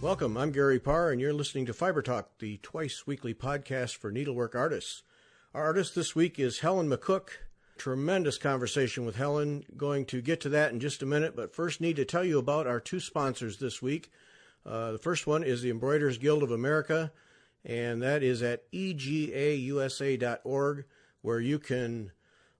Welcome, I'm Gary Parr, and you're listening to Fibertalk, the twice-weekly podcast for needlework artists. Our artist this week is Helen McCook. Tremendous conversation with Helen. Going to get to that in just a minute, but first need to tell you about our two sponsors this week. The first one is the Embroiderers Guild of America, and that is at egausa.org, where you can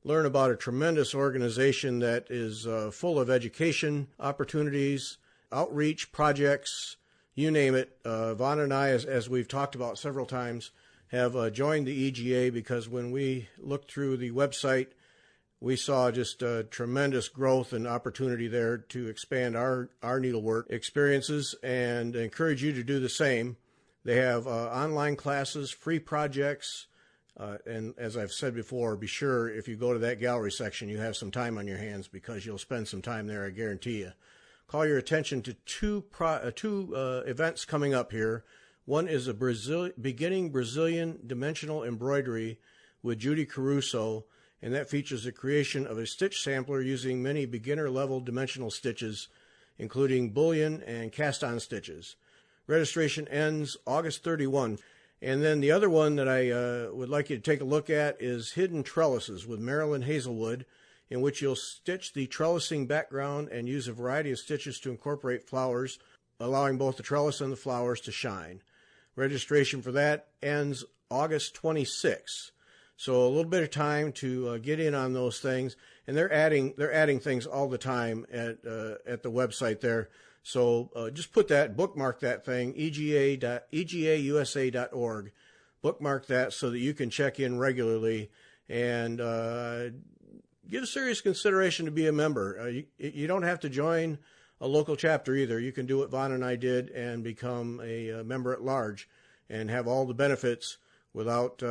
learn about a tremendous organization that is full of education opportunities, outreach projects, you name it. Vaughn and I, as we've talked about several times, have joined the EGA because when we looked through the website, we saw just tremendous growth and opportunity there to expand our needlework experiences, and encourage you to do the same. They have online classes, free projects, and as I've said before, be sure if you go to that gallery section, you have some time on your hands because you'll spend some time there, I guarantee you. Call your attention to two events coming up here. One is a beginning Brazilian dimensional embroidery with Judy Caruso, and that features the creation of a stitch sampler using many beginner-level dimensional stitches, including bullion and cast-on stitches. Registration ends August 31. And then the other one that I would like you to take a look at is Hidden Trellises with Marilyn Hazelwood, in which you'll stitch the trellising background and use a variety of stitches to incorporate flowers, allowing both the trellis and the flowers to shine. Registration for that ends August 26. So a little bit of time to get in on those things, and they're adding things all the time at the website there. So just bookmark that thing, egausa.org. Bookmark that so that you can check in regularly and give serious consideration to be a member. You don't have to join a local chapter either. You can do what Vaughn and I did and become a member at large and have all the benefits without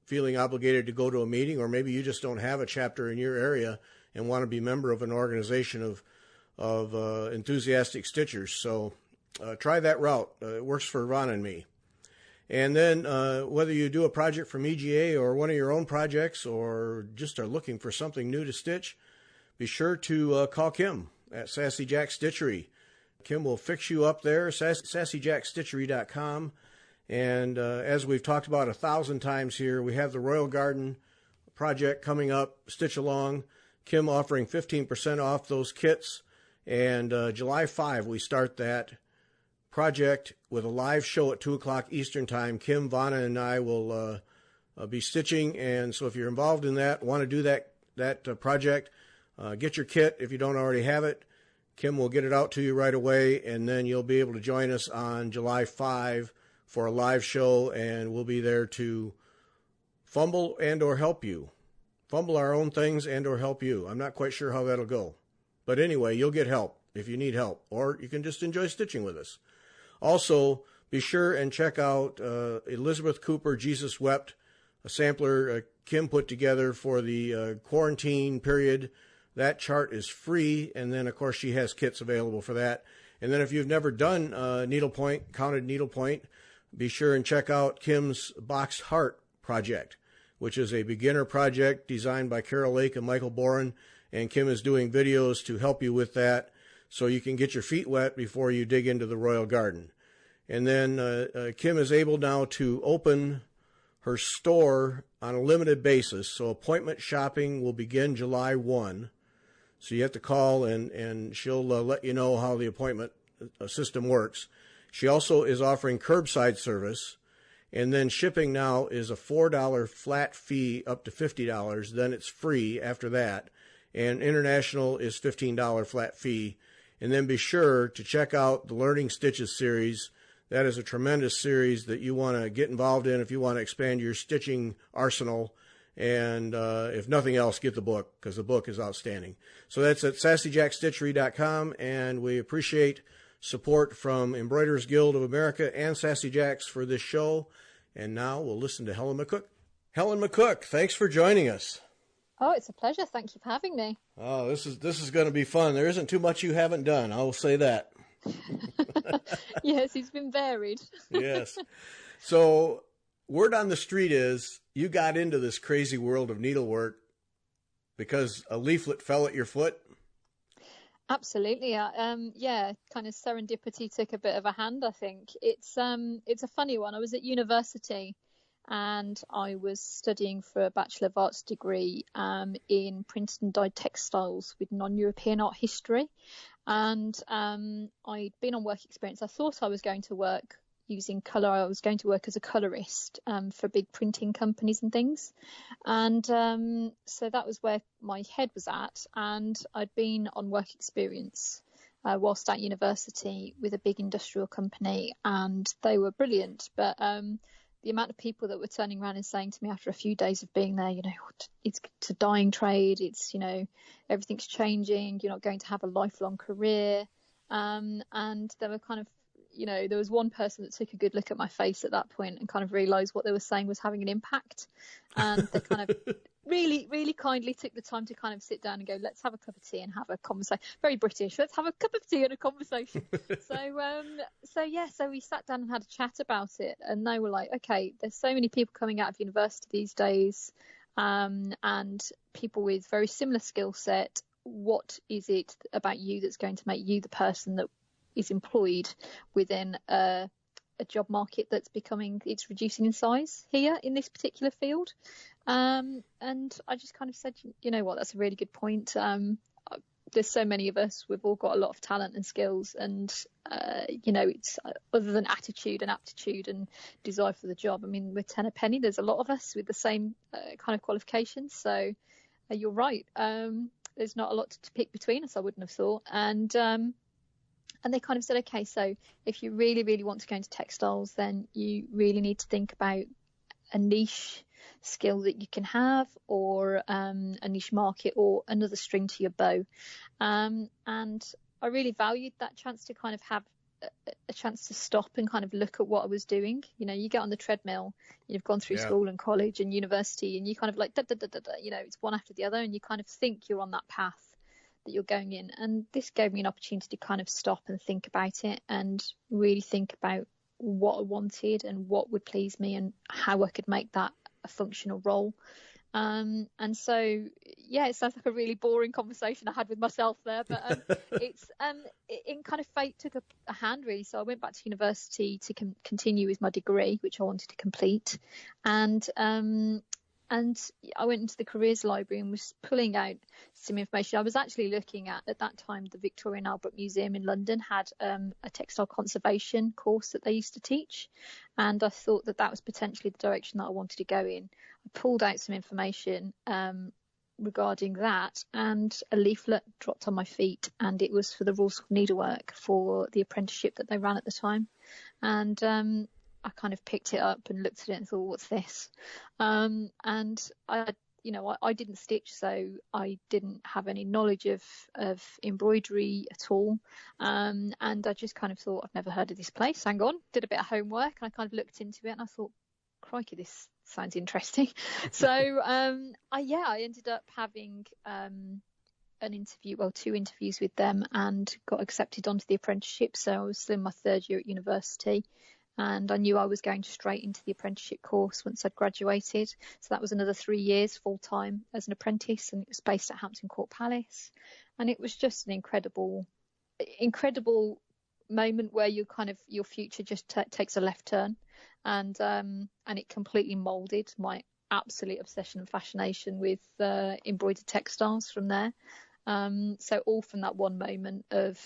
feeling obligated to go to a meeting, or maybe you just don't have a chapter in your area and want to be a member of an organization of enthusiastic stitchers. So try that route. It works for Ron and me. And then whether you do a project from EGA or one of your own projects or just are looking for something new to stitch, be sure to call Kim at Sassy Jack Stitchery. Kim will fix you up there, sassyjackstitchery.com. And as we've talked about 1,000 times here, we have the Royal Garden project coming up, Stitch Along. Kim offering 15% off those kits. And July 5, we start that project with a live show at 2 o'clock Eastern Time. Kim, Vanna, and I will be stitching, and so if you're involved in that, want to do that project, get your kit if you don't already have it. Kim will get it out to you right away, and then you'll be able to join us on July 5 for a live show, and we'll be there to fumble and or help you. Fumble our own things and or help you. I'm not quite sure how that'll go. But anyway, you'll get help if you need help, or you can just enjoy stitching with us. Also, be sure and check out Elizabeth Cooper, Jesus Wept, a sampler Kim put together for the quarantine period. That chart is free, and then, of course, she has kits available for that. And then if you've never done needlepoint, counted needlepoint, be sure and check out Kim's Boxed Heart project, which is a beginner project designed by Carol Lake and Michael Boren, and Kim is doing videos to help you with that, so you can get your feet wet before you dig into the Royal Garden. And then Kim is able now to open her store on a limited basis, so appointment shopping will begin July 1. So you have to call, and she'll let you know how the appointment system works. She also is offering curbside service, and then shipping now is a $4 flat fee up to $50. Then it's free after that, and international is $15 flat fee. And then be sure to check out the Learning Stitches series. That is a tremendous series that you want to get involved in if you want to expand your stitching arsenal. And if nothing else, get the book, because the book is outstanding. So that's at sassyjackstitchery.com, and we appreciate support from Embroiderers Guild of America and Sassy Jacks for this show. And now we'll listen to Helen McCook. Helen McCook, thanks for joining us. Oh, it's a pleasure. Thank you for having me. Oh, this is going to be fun. There isn't too much you haven't done. I will say that. Yes, it's been varied. Yes. So word on the street is you got into this crazy world of needlework because a leaflet fell at your foot. Absolutely. Yeah, kind of serendipity took a bit of a hand, I think. It's a funny one. I was at university and I was studying for a Bachelor of Arts degree in printed and dyed textiles with non-European art history. And I'd been on work experience. I thought I was going to work using colour. I was going to work as a colourist for big printing companies and things. And so that was where my head was at. And I'd been on work experience whilst at university with a big industrial company, and they were brilliant. But the amount of people that were turning around and saying to me after a few days of being there, it's a dying trade. It's, everything's changing. You're not going to have a lifelong career. And they were kind of, there was one person that took a good look at my face at that point and kind of realised what they were saying was having an impact. And they kind of really, really kindly took the time to kind of sit down and go, let's have a cup of tea and have a conversation. Very British. Let's have a cup of tea and a conversation. So we sat down and had a chat about it. And they were like, okay, there's so many people coming out of university these days, and people with very similar skill set. What is it about you that's going to make you the person that is employed within a job market that's it's reducing in size here in this particular field? And I just kind of said, you know what, that's a really good point. There's so many of us, we've all got a lot of talent and skills, and it's other than attitude and aptitude and desire for the job. I mean, with 10 a penny, there's a lot of us with the same kind of qualifications. So you're right. There's not a lot to pick between us, I wouldn't have thought. And they kind of said, okay, so if you really, really want to go into textiles, then you really need to think about a niche skill that you can have, or a niche market, or another string to your bow. And I really valued that chance to kind of have a chance to stop and kind of look at what I was doing. You get on the treadmill, you've gone through school and college and university, and you kind of like, it's one after the other, and you kind of think you're on that path that you're going in. And this gave me an opportunity to kind of stop and think about it and really think about what I wanted and what would please me and how I could make that a functional role. And so it sounds like a really boring conversation I had with myself there, but it's in kind of fate took a hand, really. So I went back to university to continue with my degree, which I wanted to complete, and I went into the careers library and was pulling out some information. I was actually looking at that time, the Victoria and Albert Museum in London had a textile conservation course that they used to teach. And I thought that was potentially the direction that I wanted to go in. I pulled out some information regarding that, and a leaflet dropped on my feet, and it was for the Royal School of Needlework for the apprenticeship that they ran at the time. And I kind of picked it up and looked at it and thought, what's this? And I didn't stitch, so I didn't have any knowledge of embroidery at all. And I just kind of thought, I've never heard of this place. Hang on, did a bit of homework, and I kind of looked into it and I thought, crikey, this sounds interesting. So I ended up having two interviews with them and got accepted onto the apprenticeship. So I was still in my third year at university. And I knew I was going straight into the apprenticeship course once I'd graduated. So that was another 3 years full-time as an apprentice, and it was based at Hampton Court Palace. And it was just an incredible moment where your future just takes a left turn. And it completely moulded my absolute obsession and fascination with embroidered textiles from there. So all from that one moment of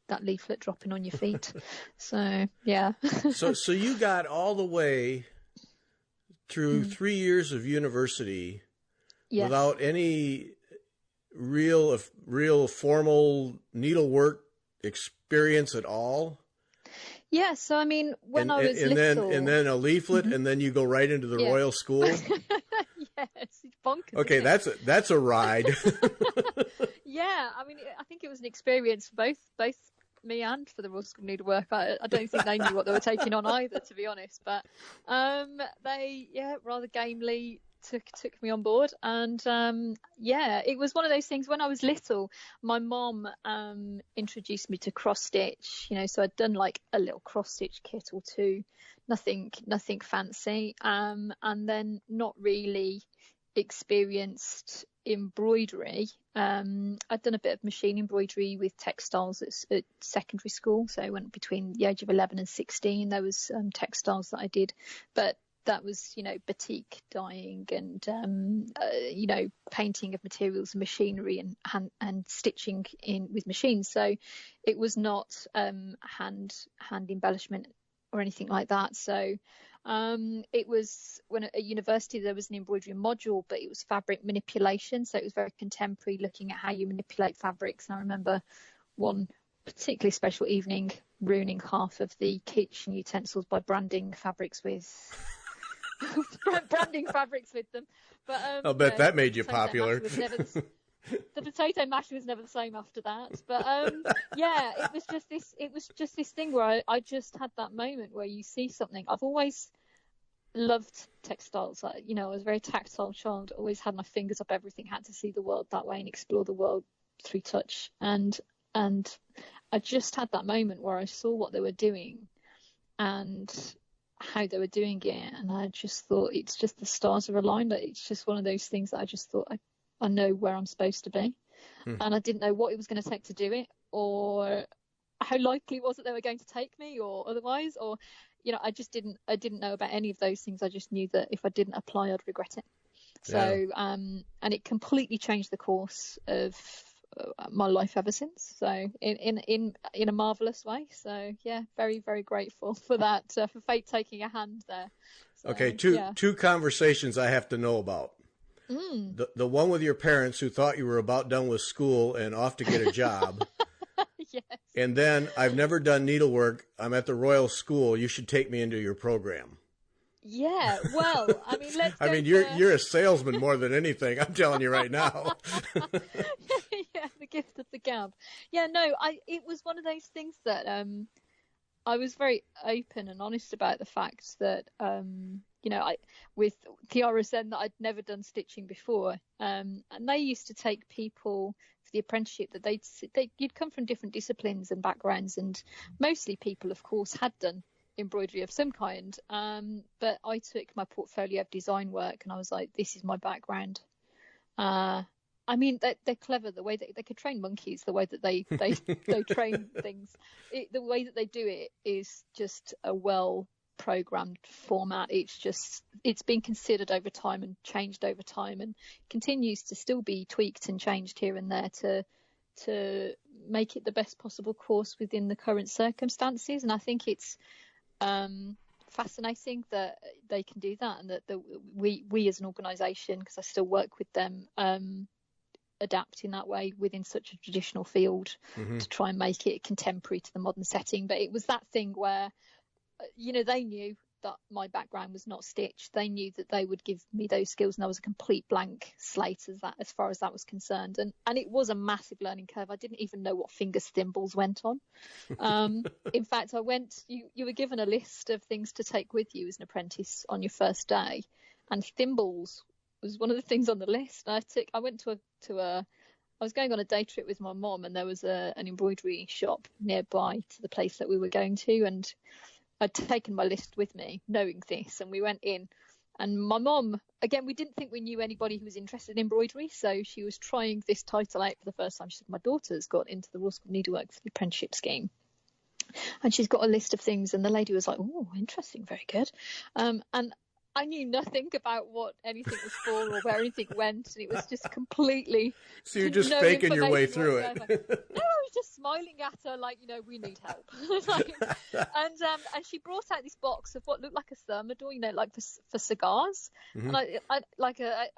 that leaflet dropping on your feet. So yeah. so you got all the way through 3 years of university without any real formal needlework experience at all? Yeah, so I mean, when I was little... And then a leaflet, and then you go right into the Royal School? Yes, it's bonkers. Okay, that's a ride. Yeah, I mean, I think it was an experience for both me and for the Royal School of Needlework. I don't think they knew what they were taking on either, to be honest. But they, rather gamely took me on board. And it was one of those things. When I was little, my mom introduced me to cross stitch. So I'd done like a little cross stitch kit or two, nothing fancy, and then not really experienced embroidery. I'd done a bit of machine embroidery with textiles at secondary school, so I went between the age of 11 and 16. There was textiles that I did, but that was, batik dyeing and painting of materials and machinery and stitching in with machines. So it was not hand embellishment or anything like that. So it was, when at university there was an embroidery module, but it was fabric manipulation, so it was very contemporary, looking at how you manipulate fabrics. And I remember one particularly special evening ruining half of the kitchen utensils by branding fabrics with them. But I'll bet that made you popular. The potato mash was never the same after that. But yeah, it was just this thing where I just had that moment where you see something. I've always loved textiles. I was a very tactile child, always had my fingers up everything, had to see the world that way and explore the world through touch. And I just had that moment where I saw what they were doing and how they were doing it, and I just thought, it's just the stars are aligned. It's just one of those things that I just thought, I know where I'm supposed to be. And I didn't know what it was going to take to do it, or how likely was it they were going to take me, or otherwise, or I didn't know about any of those things. I just knew that if I didn't apply, I'd regret it. So and it completely changed the course of my life ever since, so in a marvelous way. So yeah, very, very grateful for that, for fate taking a hand there. So, okay, two conversations I have to know about. The one with your parents who thought you were about done with school and off to get a job. Yes. And then, I've never done needlework, I'm at the Royal School, you should take me into your program. Yeah, well, I mean, you're a salesman more than anything, I'm telling you right now. Yeah, the gift of the gab. Yeah, no, it was one of those things that I was very open and honest about the fact that with the RSN, that I'd never done stitching before, and they used to take people for the apprenticeship that you'd come from different disciplines and backgrounds, and mostly people, of course, had done embroidery of some kind, but I took my portfolio of design work and I was like, this is my background. I mean, they're clever, the way that they could train monkeys, the way that they train things, the way that they do it is just a well programmed format. It's been considered over time and changed over time, and continues to still be tweaked and changed here and there to make it the best possible course within the current circumstances. And I think it's fascinating that they can do that, and that we as an organisation, because I still work with them, adapt in that way within such a traditional field to try and make it contemporary to the modern setting. But it was that thing where they knew that my background was not stitched. They knew that they would give me those skills, and I was a complete blank slate as far as that was concerned. And it was a massive learning curve. I didn't even know what finger thimbles went on. In fact, you were given a list of things to take with you as an apprentice on your first day, and thimbles was one of the things on the list. I was going on a day trip with my mom, and there was an embroidery shop nearby to the place that we were going to, and I'd taken my list with me knowing this, and we went in, and my mom, again, we didn't think we knew anybody who was interested in embroidery, so she was trying this title out for the first time. She said, my daughter's got into the Royal School of Needlework for the apprenticeship scheme, and she's got a list of things, and the lady was like, oh, interesting, very good. And I knew nothing about what anything was for or where anything went, and it was just completely. So you're just faking your way through it. No, I was just smiling at her like, we need help. And she brought out this box of what looked like a thermidor, like for cigars, and I like a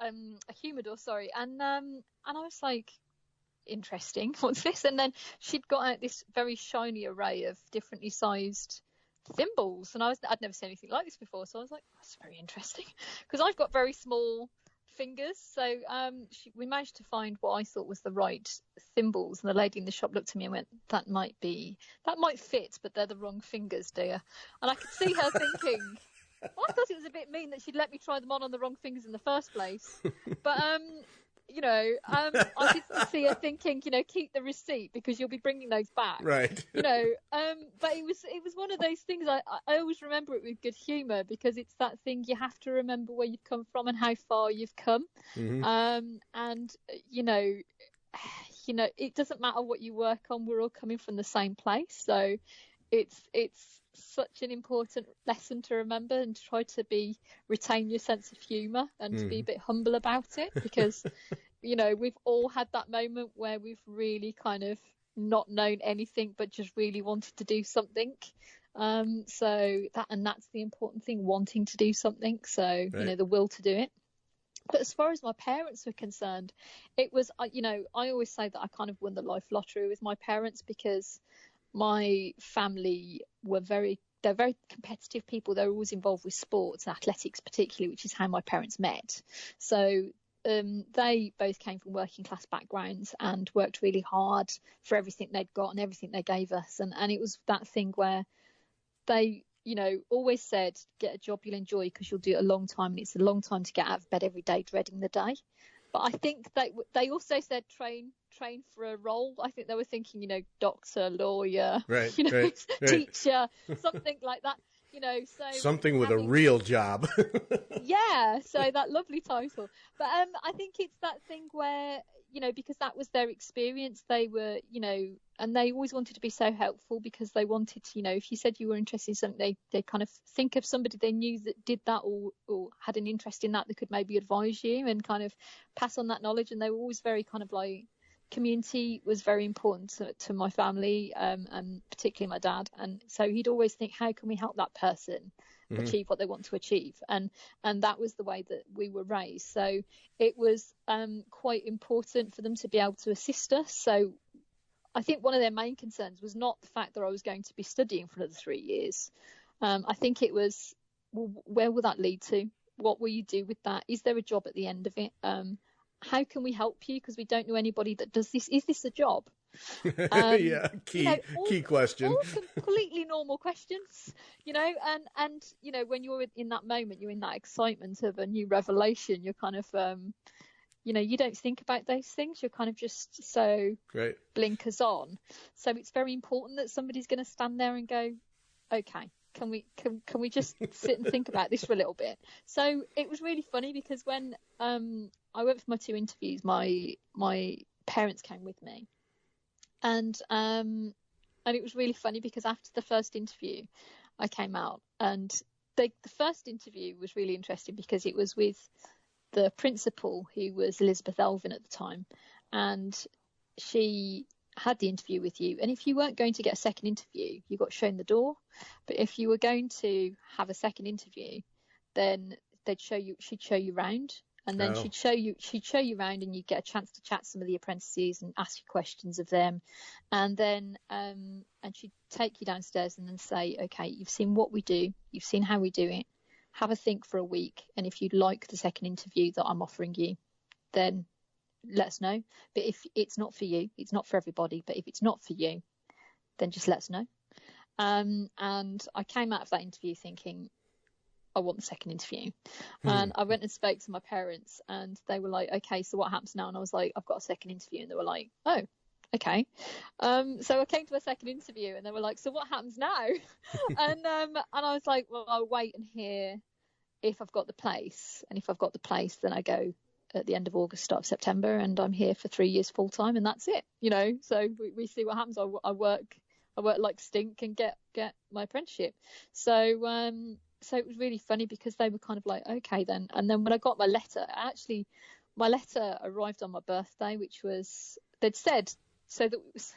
humidor, sorry, and I was like, interesting, what's this? And then she'd got out this very shiny array of differently sized thimbles, and I'd never seen anything like this before, so I was like, that's very interesting, because I've got very small fingers. So we managed to find what I thought was the right thimbles, and the lady in the shop looked at me and went, that might fit, but they're the wrong fingers, dear. And I could see her thinking, well, I thought it was a bit mean that she'd let me try them on the wrong fingers in the first place. But I did see her thinking, keep the receipt because you'll be bringing those back. Right. But it was one of those things. I always remember it with good humour because it's that thing you have to remember where you've come from and how far you've come. Mm-hmm. And it doesn't matter what you work on. We're all coming from the same place, so it's such an important lesson to remember and to try to retain your sense of humour and to be a bit humble about it, because we've all had that moment where we've really kind of not known anything but just really wanted to do something. That's the important thing, wanting to do something. So right. The will to do it. But as far as my parents were concerned, it was, I always say that I kind of won the life lottery with my parents, because my family they're very competitive people. They're always involved with sports, athletics particularly, which is how my parents met. So they both came from working class backgrounds and worked really hard for everything they'd got and everything they gave us. And it was that thing where they, always said, get a job you'll enjoy because you'll do it a long time, and it's a long time to get out of bed every day dreading the day. But I think they also said train for a role. I think they were thinking, doctor, lawyer, right, teacher, something like that. So something with a real job. Yeah, so that lovely title. But I think it's that thing where, because that was their experience, they were, and they always wanted to be so helpful because they wanted to, if you said you were interested in something, they kind of think of somebody they knew that did that or had an interest in that could maybe advise you and kind of pass on that knowledge. And they were always very kind of like, community was very important to my family, and particularly my dad. And so he'd always think, how can we help that person achieve what they want to achieve? And that was the way that we were raised. So it was quite important for them to be able to assist us. So I think one of their main concerns was not the fact that I was going to be studying for another 3 years. I think it was, well, where will that lead to? What will you do with that? Is there a job at the end of it? How can we help you? Because we don't know anybody that does this. Is this a job? Yeah, key question. All completely normal questions, and when you're in that moment, you're in that excitement of a new revelation. You're kind of, you don't think about those things. You're kind of just so blinkers on. So it's very important that somebody's going to stand there and go, okay, can we just sit and think about this for a little bit? So it was really funny because when I went for my 2 interviews, my parents came with me, and it was really funny because after the first interview, I came out, and the first interview was really interesting because it was with the principal, who was Elizabeth Elvin at the time, and she had the interview with you, and if you weren't going to get a second interview, you got shown the door. But if you were going to have a second interview, then she'd show you round, and then she'd show you round, and you'd get a chance to chat to some of the apprentices and ask you questions of them, and then and she'd take you downstairs and then say, okay, you've seen what we do, you've seen how we do it, have a think for a week, and if you'd like the second interview that I'm offering you, then let us know. But if it's not for you, it's not for everybody, but if it's not for you, then just let us know. And I came out of that interview thinking, I want the second interview. And I went and spoke to my parents, and they were like, okay, so what happens now? And I was like, I've got a second interview. And they were like, oh, okay. So I came to a second interview, and they were like, so what happens now? and I was like, well, I'll wait and hear if I've got the place. And if I've got the place, then I go at the end of August, start of September, and I'm here for 3 years full time, and that's it, so we see what happens. I work like stink and get my apprenticeship. So it was really funny because they were kind of like, okay then. And then when I got my letter, my letter arrived on my birthday, which was, they'd said, so that it was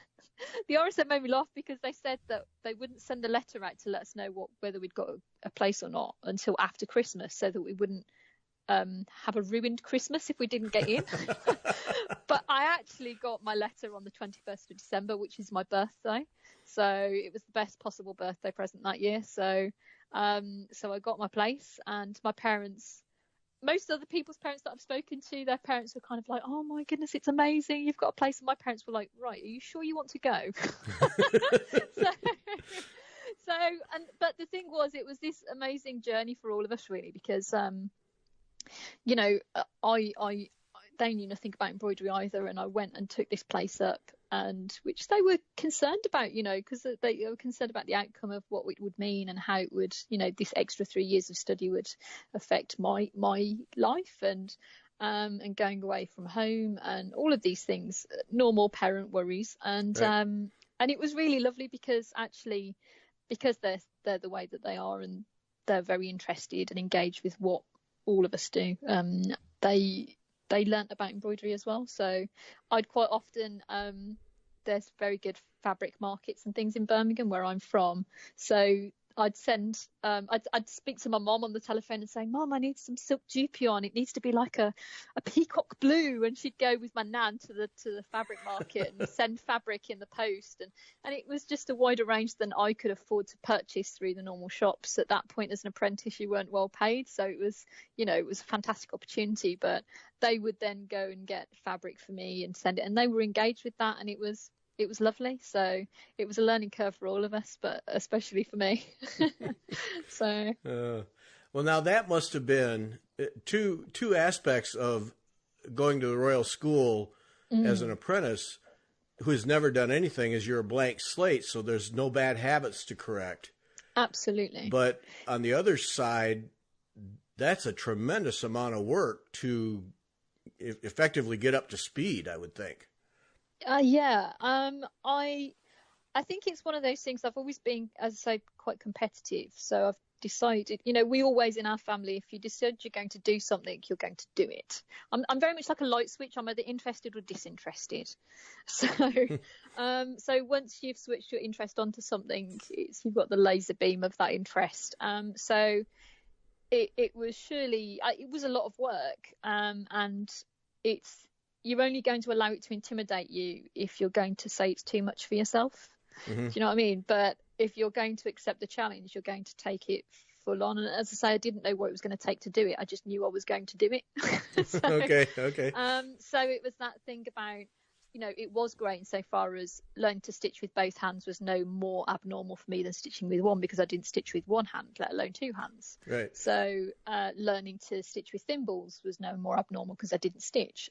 the RSM made me laugh because they said that they wouldn't send a letter out to let us know whether we'd got a place or not until after Christmas, so that we wouldn't have a ruined Christmas if we didn't get in. But I actually got my letter on the 21st of December, which is my birthday, so it was the best possible birthday present that year. So I got my place, and my parents, most other people's parents that I've spoken to, their parents were kind of like, oh my goodness, it's amazing, you've got a place. And my parents were like, right, are you sure you want to go? But the thing was, it was this amazing journey for all of us, really, because they knew nothing about embroidery either, and I went and took this place up, and which they were concerned about, because they were concerned about the outcome of what it would mean and how it would, this extra 3 years of study would affect my life, and going away from home and all of these things, normal parent worries, and right. And it was really lovely because they're the way that they are, and they're very interested and engaged with what all of us do. They learnt about embroidery as well. So I'd quite often, there's very good fabric markets and things in Birmingham where I'm from. So I'd speak to my mom on the telephone and say, Mom, I need some silk dupion. It needs to be like a peacock blue. And she'd go with my nan to the fabric market and send fabric in the post. And it was just a wider range than I could afford to purchase through the normal shops. At that point, as an apprentice, you weren't well paid. So it was a fantastic opportunity. But they would then go and get fabric for me and send it. And they were engaged with that. And it was lovely. So it was a learning curve for all of us, but especially for me. So well, now that must have been two aspects of going to the Royal School as an apprentice who's never done anything. Is you're a blank slate, so there's no bad habits to correct. Absolutely. But on the other side, that's a tremendous amount of work to effectively get up to speed, I would think. I think it's one of those things. I've always been, as I say, quite competitive. So I've decided, we always in our family, if you decide you're going to do something, you're going to do it. I'm very much like a light switch. I'm either interested or disinterested. So, so once you've switched your interest onto something, you've got the laser beam of that interest. So it was a lot of work, and you're only going to allow it to intimidate you if you're going to say it's too much for yourself. Mm-hmm. Do you know what I mean? But if you're going to accept the challenge, you're going to take it full on. And as I say, I didn't know what it was going to take to do it. I just knew I was going to do it. Okay. So it was that thing about, it was great insofar as learning to stitch with both hands was no more abnormal for me than stitching with one, because I didn't stitch with one hand, let alone two hands. Right. So learning to stitch with thimbles was no more abnormal because I didn't stitch.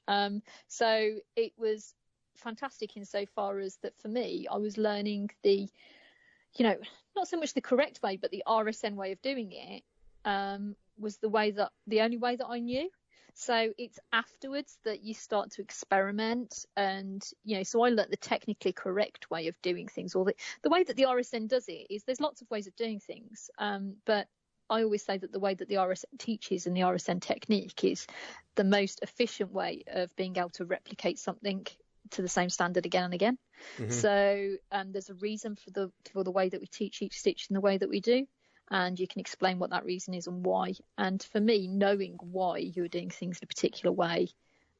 So it was fantastic insofar as that for me, I was learning the, not so much the correct way, but the RSN way of doing it was the only way that I knew. So it's afterwards that you start to experiment, and so I learnt the technically correct way of doing things, or the way that the RSN does it is there's lots of ways of doing things, but I always say that the way that the RSN teaches and the RSN technique is the most efficient way of being able to replicate something to the same standard again and again. Mm-hmm. So there's a reason for the way that we teach each stitch in the way that we do. And you can explain what that reason is and why. And for me, knowing why you're doing things in a particular way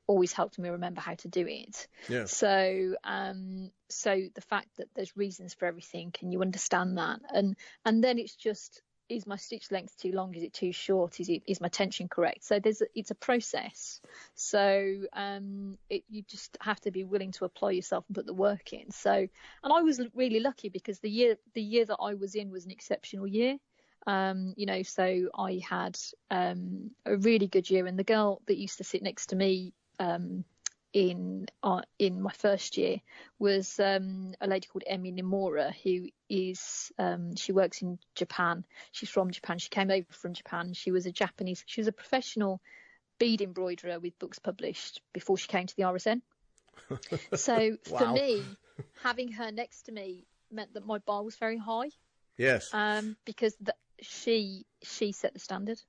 always helped me remember how to do it. Yeah. So the fact that there's reasons for everything and you understand that, and then it's just, is my stitch length too long? Is it too short? Is my tension correct? So it's a process. So you just have to be willing to apply yourself and put the work in. So, and I was really lucky because the year that I was in was an exceptional year. So I had a really good year, and the girl that used to sit next to me in my first year was a lady called Emi Nimura, who is she works in Japan. She's from Japan. She came over from Japan. She was a professional bead embroiderer with books published before she came to the RSN. So wow. For me, having her next to me meant that my bar was very high. Yes. Because she set the standard.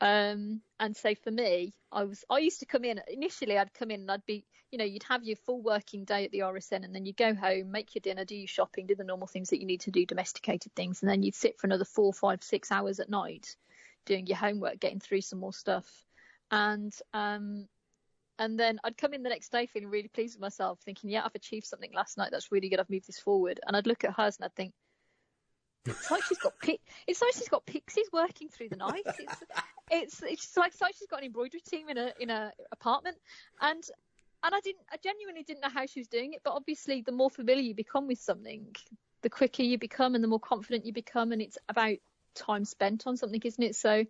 And so for me, I used to come in, initially I'd come in and I'd be, you'd have your full working day at the RSN, and then you go home, make your dinner, do your shopping, do the normal things that you need to do, domesticated things. And then you'd sit for another 4, 5, 6 hours at night doing your homework, getting through some more stuff. And then I'd come in the next day feeling really pleased with myself, thinking, yeah, I've achieved something last night. That's really good. I've moved this forward. And I'd look at hers and I'd think, it's like she's got pixies working through the night. It's like she's got an embroidery team in a apartment, and I genuinely didn't know how she was doing it. But obviously, the more familiar you become with something, the quicker you become, and the more confident you become. And it's about time spent on something, isn't it? So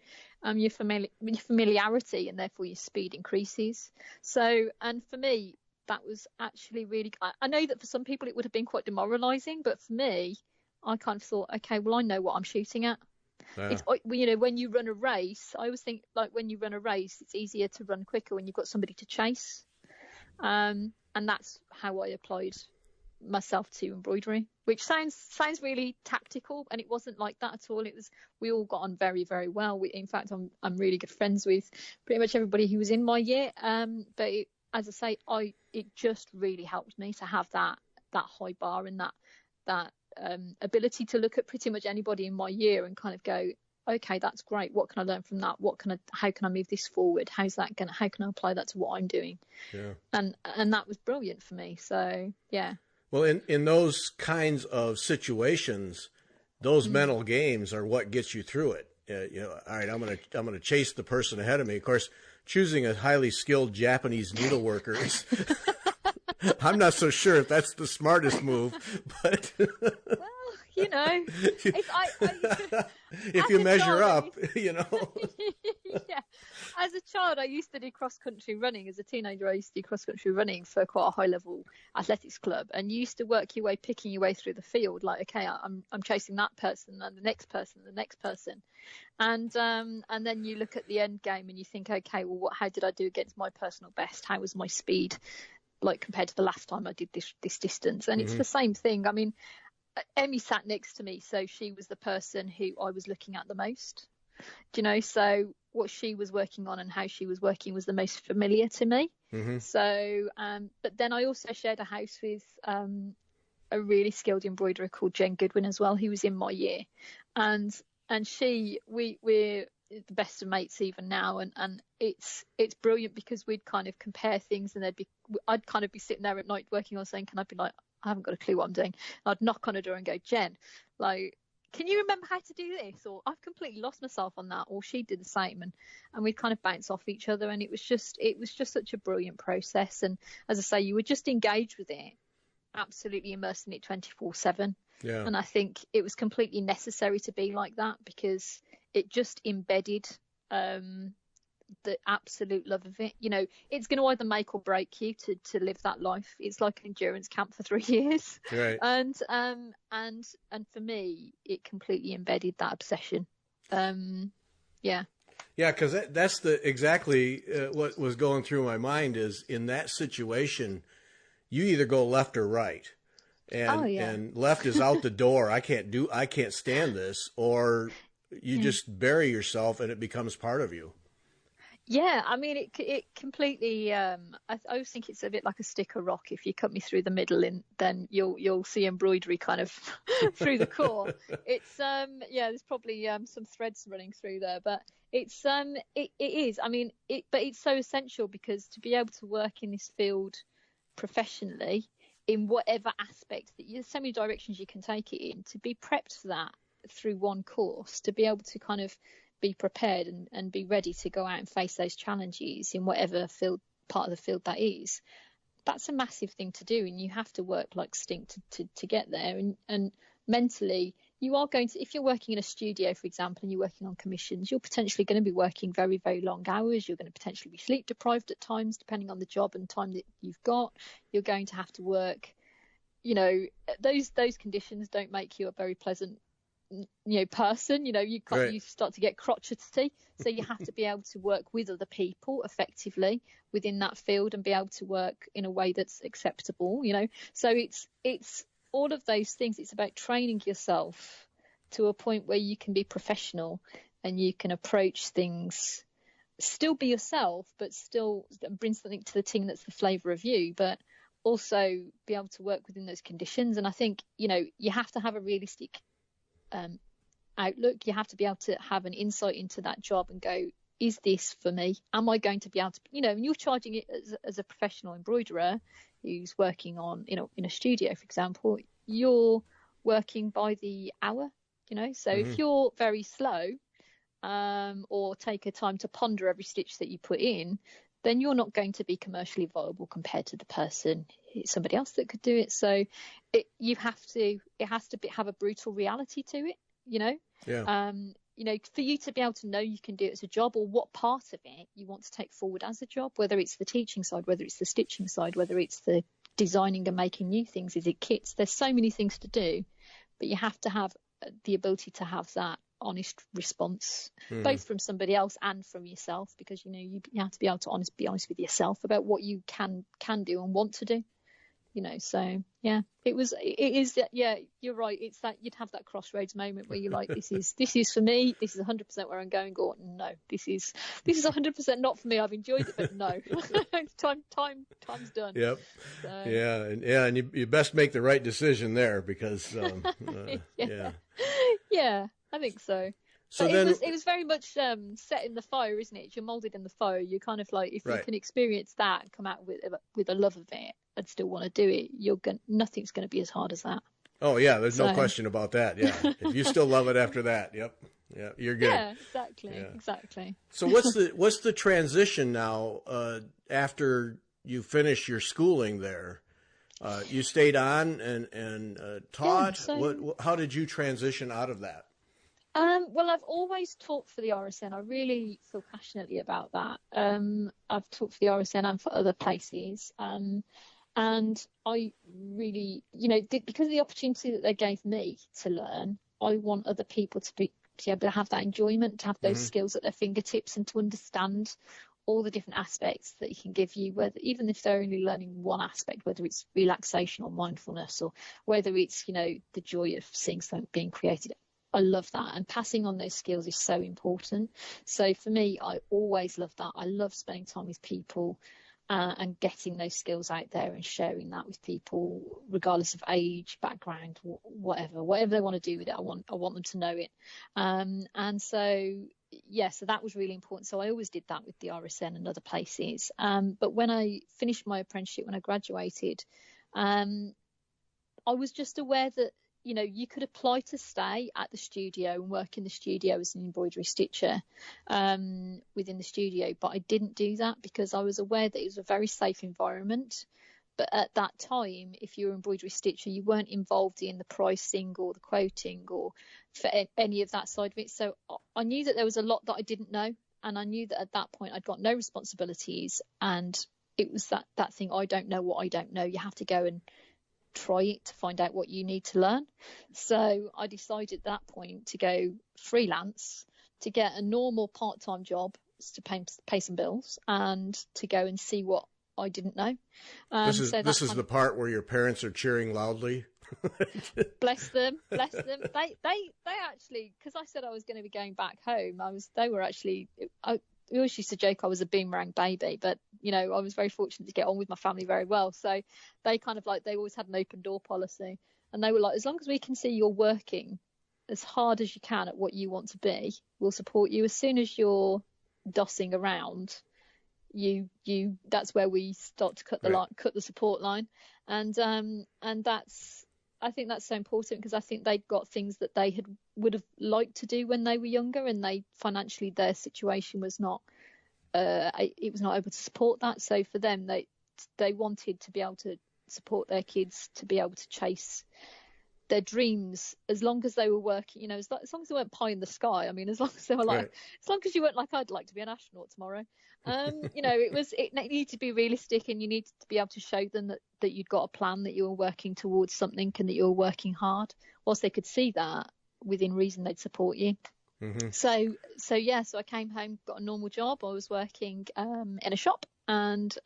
your familiarity and therefore your speed increases. So, and for me, that was actually really, I know that for some people it would have been quite demoralizing, but for me, I kind of thought, okay, well, I know what I'm shooting at. It's, you know, when you run a race, I always think, like, when you run a race, it's easier to run quicker when you've got somebody to chase. And that's how I applied myself to embroidery, which sounds really tactical, and it wasn't like that at all. It was, we all got on very, very well. In fact, I'm really good friends with pretty much everybody who was in my year. But as I say, it just really helped me to have that high bar and that ability to look at pretty much anybody in my year and kind of go, okay, that's great. What can I learn from that? How can I move this forward? How can I apply that to what I'm doing? Yeah. And that was brilliant for me. So yeah. Well, in those kinds of situations, those mental games are what gets you through it. You know, all right, I'm gonna chase the person ahead of me. Of course, choosing a highly skilled Japanese needleworker is I'm not so sure if that's the smartest move, but well, you know, if you measure up, you know. Yeah. As a child, I used to do cross-country running. As a teenager, I used to do cross-country running for quite a high-level athletics club, and you used to work your way, picking your way through the field. Like, okay, I'm chasing that person, and the next person, and then you look at the end game and you think, okay, well, how did I do against my personal best? How was my speed, like, compared to the last time I did this distance? And it's the same thing. I mean, Emmy sat next to me, so she was the person who I was looking at the most. Do you know? So what she was working on and how she was working was the most familiar to me. So, but then I also shared a house with a really skilled embroiderer called Goodwin as well, who was in my year, and we're the best of mates even now, and it's brilliant because we'd kind of compare things, and I'd kind of be sitting there at night working on something, and I'd be like, I haven't got a clue what I'm doing. And I'd knock on her door and go, Jen, like, can you remember how to do this? Or I've completely lost myself on that. Or she did the same, and we'd kind of bounce off each other, and it was just such a brilliant process. And as I say, you would just engage with it, absolutely immersed in it 24/7. Yeah. And I think it was completely necessary to be like that, because it just embedded the absolute love of it. You know, it's going to either make or break you to live that life. It's like an endurance camp for 3 years. Right. And for me, it completely embedded that obsession. Yeah. Yeah, because that's exactly what was going through my mind is, in that situation, you either go left or right. And left is out the door. I can't stand this. Or you just bury yourself and it becomes part of you. Yeah, I mean, it completely. I always think it's a bit like a stick or rock. If you cut me through the middle, then you'll see embroidery kind of through the core. It's there's probably some threads running through there, but it's it is. I mean, but it's so essential, because to be able to work in this field professionally, in whatever aspect, there's so many directions you can take it in. To be prepped for that through one course, to be able to kind of be prepared and be ready to go out and face those challenges in whatever part of the field that is, that's a massive thing to do, and you have to work like stink to get there. And mentally, you are going to, if you're working in a studio, for example, and you're working on commissions, you're potentially going to be working very, very long hours. You're going to potentially be sleep deprived at times, depending on the job and time that you've got. You're going to have to work, you know, those conditions don't make you a very pleasant, you know, person. You know, you start to get crotchety, so you have to be able to work with other people effectively within that field and be able to work in a way that's acceptable, you know. So it's all of those things. It's about training yourself to a point where you can be professional and you can approach things, still be yourself, but still bring something to the team that's the flavour of you, but also be able to work within those conditions. And I think, you know, you have to have a realistic outlook. You have to be able to have an insight into that job and go, is this for me? Am I going to be able to, you know, and you're charging it as a professional embroiderer who's working on, you know, in a studio, for example, you're working by the hour, you know. So if you're very slow or take a time to ponder every stitch that you put in, then you're not going to be commercially viable compared to the person, somebody else that could do it. So it has to have a brutal reality to it. Yeah. For you to be able to know you can do it as a job, or what part of it you want to take forward as a job, whether it's the teaching side, whether it's the stitching side, whether it's the designing and making new things, is it kits? There's so many things to do, but you have to have the ability to have that honest response, both from somebody else and from yourself, because you have to be able to be honest with yourself about what you can do and want to do. So yeah, it is you're right, it's that you'd have that crossroads moment where you're like, this is for me, this is 100% where I'm going, no, this is 100% not for me, I've enjoyed it, but no. time's done. Yep. So. And you best make the right decision there, because yeah, I think so. So then, it was very much set in the fire, isn't it? You're molded in the fire. You're kind of like, if you can experience that and come out with a love of it and still want to do it, nothing's going to be as hard as that. Oh yeah, there's no question about that. Yeah, if you still love it after that, yeah, you're good. Yeah, exactly. So what's the transition now after you finish your schooling there? You stayed on and taught. Yeah, How did you transition out of that? Well, I've always taught for the RSN. I really feel passionately about that. I've taught for the RSN and for other places. And I really, because of the opportunity that they gave me to learn, I want other people to be able to have that enjoyment, to have those skills at their fingertips, and to understand all the different aspects that it can give you, even if they're only learning one aspect, whether it's relaxation or mindfulness, or whether it's, the joy of seeing something being created. I love that, and passing on those skills is so important. So for me, I always love that. I love spending time with people and getting those skills out there and sharing that with people, regardless of age, background, whatever they want to do with it. I want them to know it. And so that was really important. So I always did that with the RSN and other places. But when I finished my apprenticeship, when I graduated, I was just aware that you could apply to stay at the studio and work in the studio as an embroidery stitcher within the studio, but I didn't do that because I was aware that it was a very safe environment. But at that time, if you were an embroidery stitcher, you weren't involved in the pricing or the quoting or for any of that side of it. So I knew that there was a lot that I didn't know, and I knew that at that point I'd got no responsibilities, and it was that thing, I don't know what I don't know. You have to go and try it to find out what you need to learn. So I decided at that point to go freelance, to get a normal part-time job to pay some bills, and to go and see what I didn't know. This is the part where your parents are cheering loudly. Bless them. They actually, because I said I was going to be going back home, we always used to joke I was a boomerang baby, but I was very fortunate to get on with my family very well. So they they always had an open door policy, and they were like, as long as we can see you're working as hard as you can at what you want to be, we'll support you. As soon as you're dossing around, that's where we start to cut the support line. And I think that's so important, because I think they'd got things that they would have liked to do when they were younger, and financially their situation was not able to support that. So for them, they wanted to be able to support their kids to be able to chase their dreams, as long as they were working, as long as they weren't pie in the sky. I mean, as long as they were as long as you weren't like, I'd like to be an astronaut tomorrow. It needed to be realistic, and you needed to be able to show them that you'd got a plan, that you were working towards something, and that you were working hard. Once they could see that within reason, they'd support you. Mm-hmm. So I came home, got a normal job. I was working in a shop, and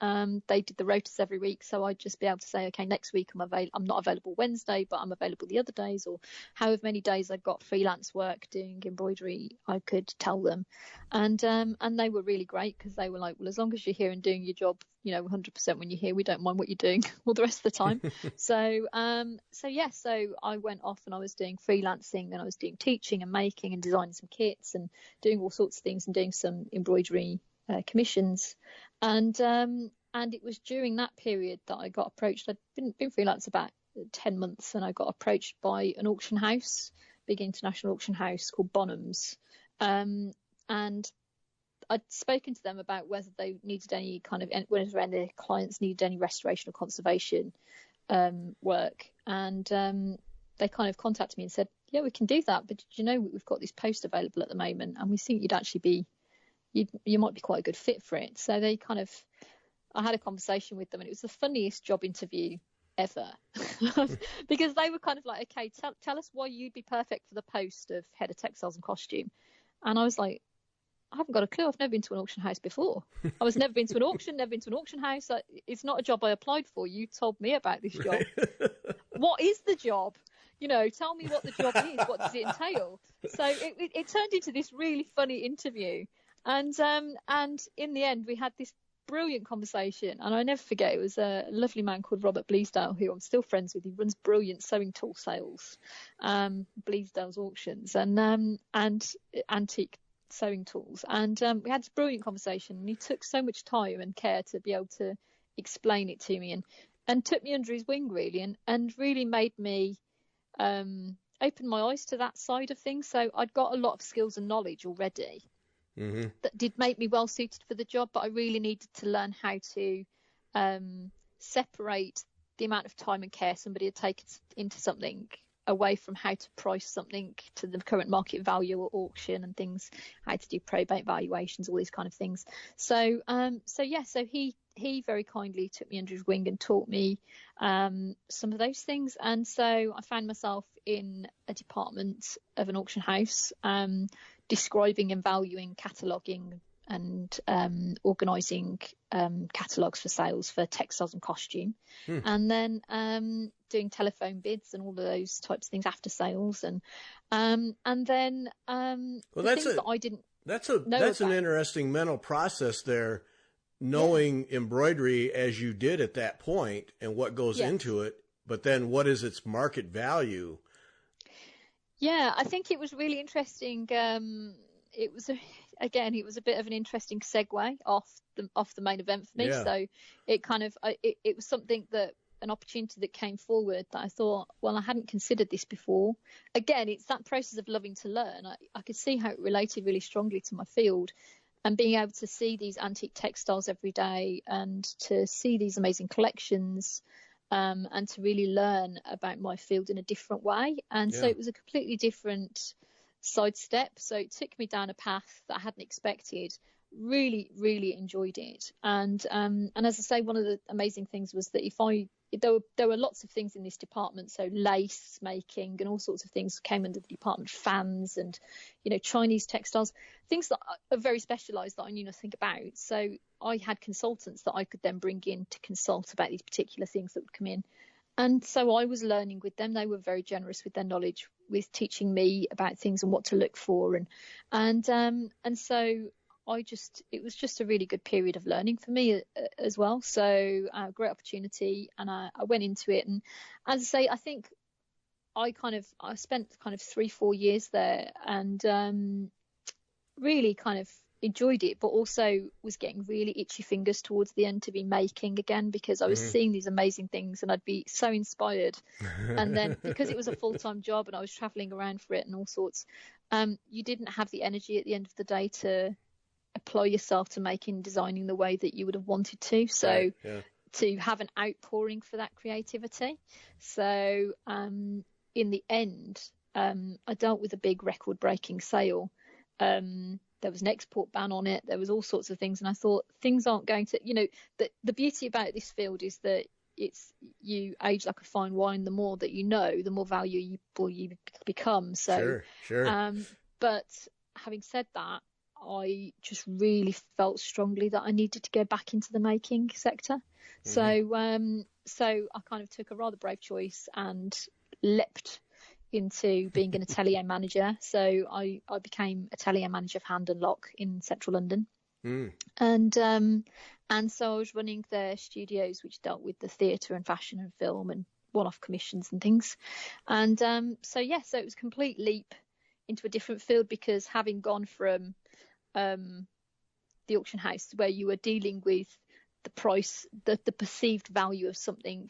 they did the rotas every week, so I'd just be able to say, okay, next week I'm not available Wednesday, but I'm available the other days, or however many days I got freelance work doing embroidery, I could tell them. And they were really great, because they were like, well, as long as you're here and doing your job 100% when you're here, we don't mind what you're doing all the rest of the time. So I went off and I was doing freelancing, and I was doing teaching and making and designing some kits and doing all sorts of things, and doing some embroidery commissions. And it was during that period that I got approached. I'd been freelance about 10 months, and I got approached by an auction house, big international auction house called Bonhams. And I'd spoken to them about whether they needed any kind of, whether any clients needed any restoration or conservation work. And they kind of contacted me and said, yeah, we can do that. But did you know we've got this post available at the moment, and we think you'd actually be, you might be quite a good fit for it. So they kind of, I had a conversation with them, and it was the funniest job interview ever because they were kind of like, okay, tell us why you'd be perfect for the post of head of textiles and costume. And I was like, I haven't got a clue. I've never been to an auction house before. I was never been to an auction, never been to an auction house. It's not a job I applied for. You told me about this job. What is the job? You know, tell me what the job is. What does it entail? So it turned into this really funny interview. And in the end, we had this brilliant conversation. And I never forget, it was a lovely man called Robert Bleasdale, who I'm still friends with. He runs brilliant sewing tool sales, Bleasdale's auctions, and antique sewing tools. And we had this brilliant conversation, and he took so much time and care to be able to explain it to me, and took me under his wing, really, and really made me open my eyes to that side of things. So I'd got a lot of skills and knowledge already that did make me well suited for the job, but I really needed to learn how to separate the amount of time and care somebody had taken into something away from how to price something to the current market value at auction and things, how to do probate valuations, all these kind of things. So he very kindly took me under his wing and taught me some of those things. And so I found myself in a department of an auction house, describing and valuing, cataloguing and organising catalogues for sales for textiles and costume, and then doing telephone bids and all of those types of things after sales, and then that's things that I didn't. That's an interesting mental process there, knowing embroidery as you did at that point and what goes into it, but then what is its market value? Yeah, I think it was really interesting. It was a bit of an interesting segue off the main event for me. Yeah. So it kind of it was something that, an opportunity that came forward that I thought, well, I hadn't considered this before. Again, it's that process of loving to learn. I could see how it related really strongly to my field, and being able to see these antique textiles every day and to see these amazing collections, and to really learn about my field in a different way. And so it was a completely different sidestep. So it took me down a path that I hadn't expected. Really, really enjoyed it. And as I say, one of the amazing things was that there were lots of things in this department. So lace making and all sorts of things came under the department, fans and, Chinese textiles, things that are very specialised that I knew nothing about. So I had consultants that I could then bring in to consult about these particular things that would come in. And so I was learning with them. They were very generous with their knowledge, with teaching me about things and what to look for. And so it was just a really good period of learning for me as well. So great opportunity, and I went into it. And as I say, I think I spent 3-4 years there, and really kind of enjoyed it, but also was getting really itchy fingers towards the end to be making again, because I was seeing these amazing things and I'd be so inspired. And then because it was a full-time job and I was traveling around for it and all sorts, you didn't have the energy at the end of the day to apply yourself to making, designing the way that you would have wanted to. So to have an outpouring for that creativity. So in the end, I dealt with a big record-breaking sale. There was an export ban on it. There was all sorts of things. And I thought, things aren't going to, the beauty about this field is that you age like a fine wine. The more that you know, the more valuable you become. So, sure. But having said that, I just really felt strongly that I needed to go back into the making sector. So I kind of took a rather brave choice and leapt into being an atelier manager. So I became atelier manager of Hand and Lock in central London. And so I was running their studios, which dealt with the theatre and fashion and film and one-off commissions and things. And so it was a complete leap into a different field, because having gone from the auction house, where you were dealing with the price, the perceived value of something,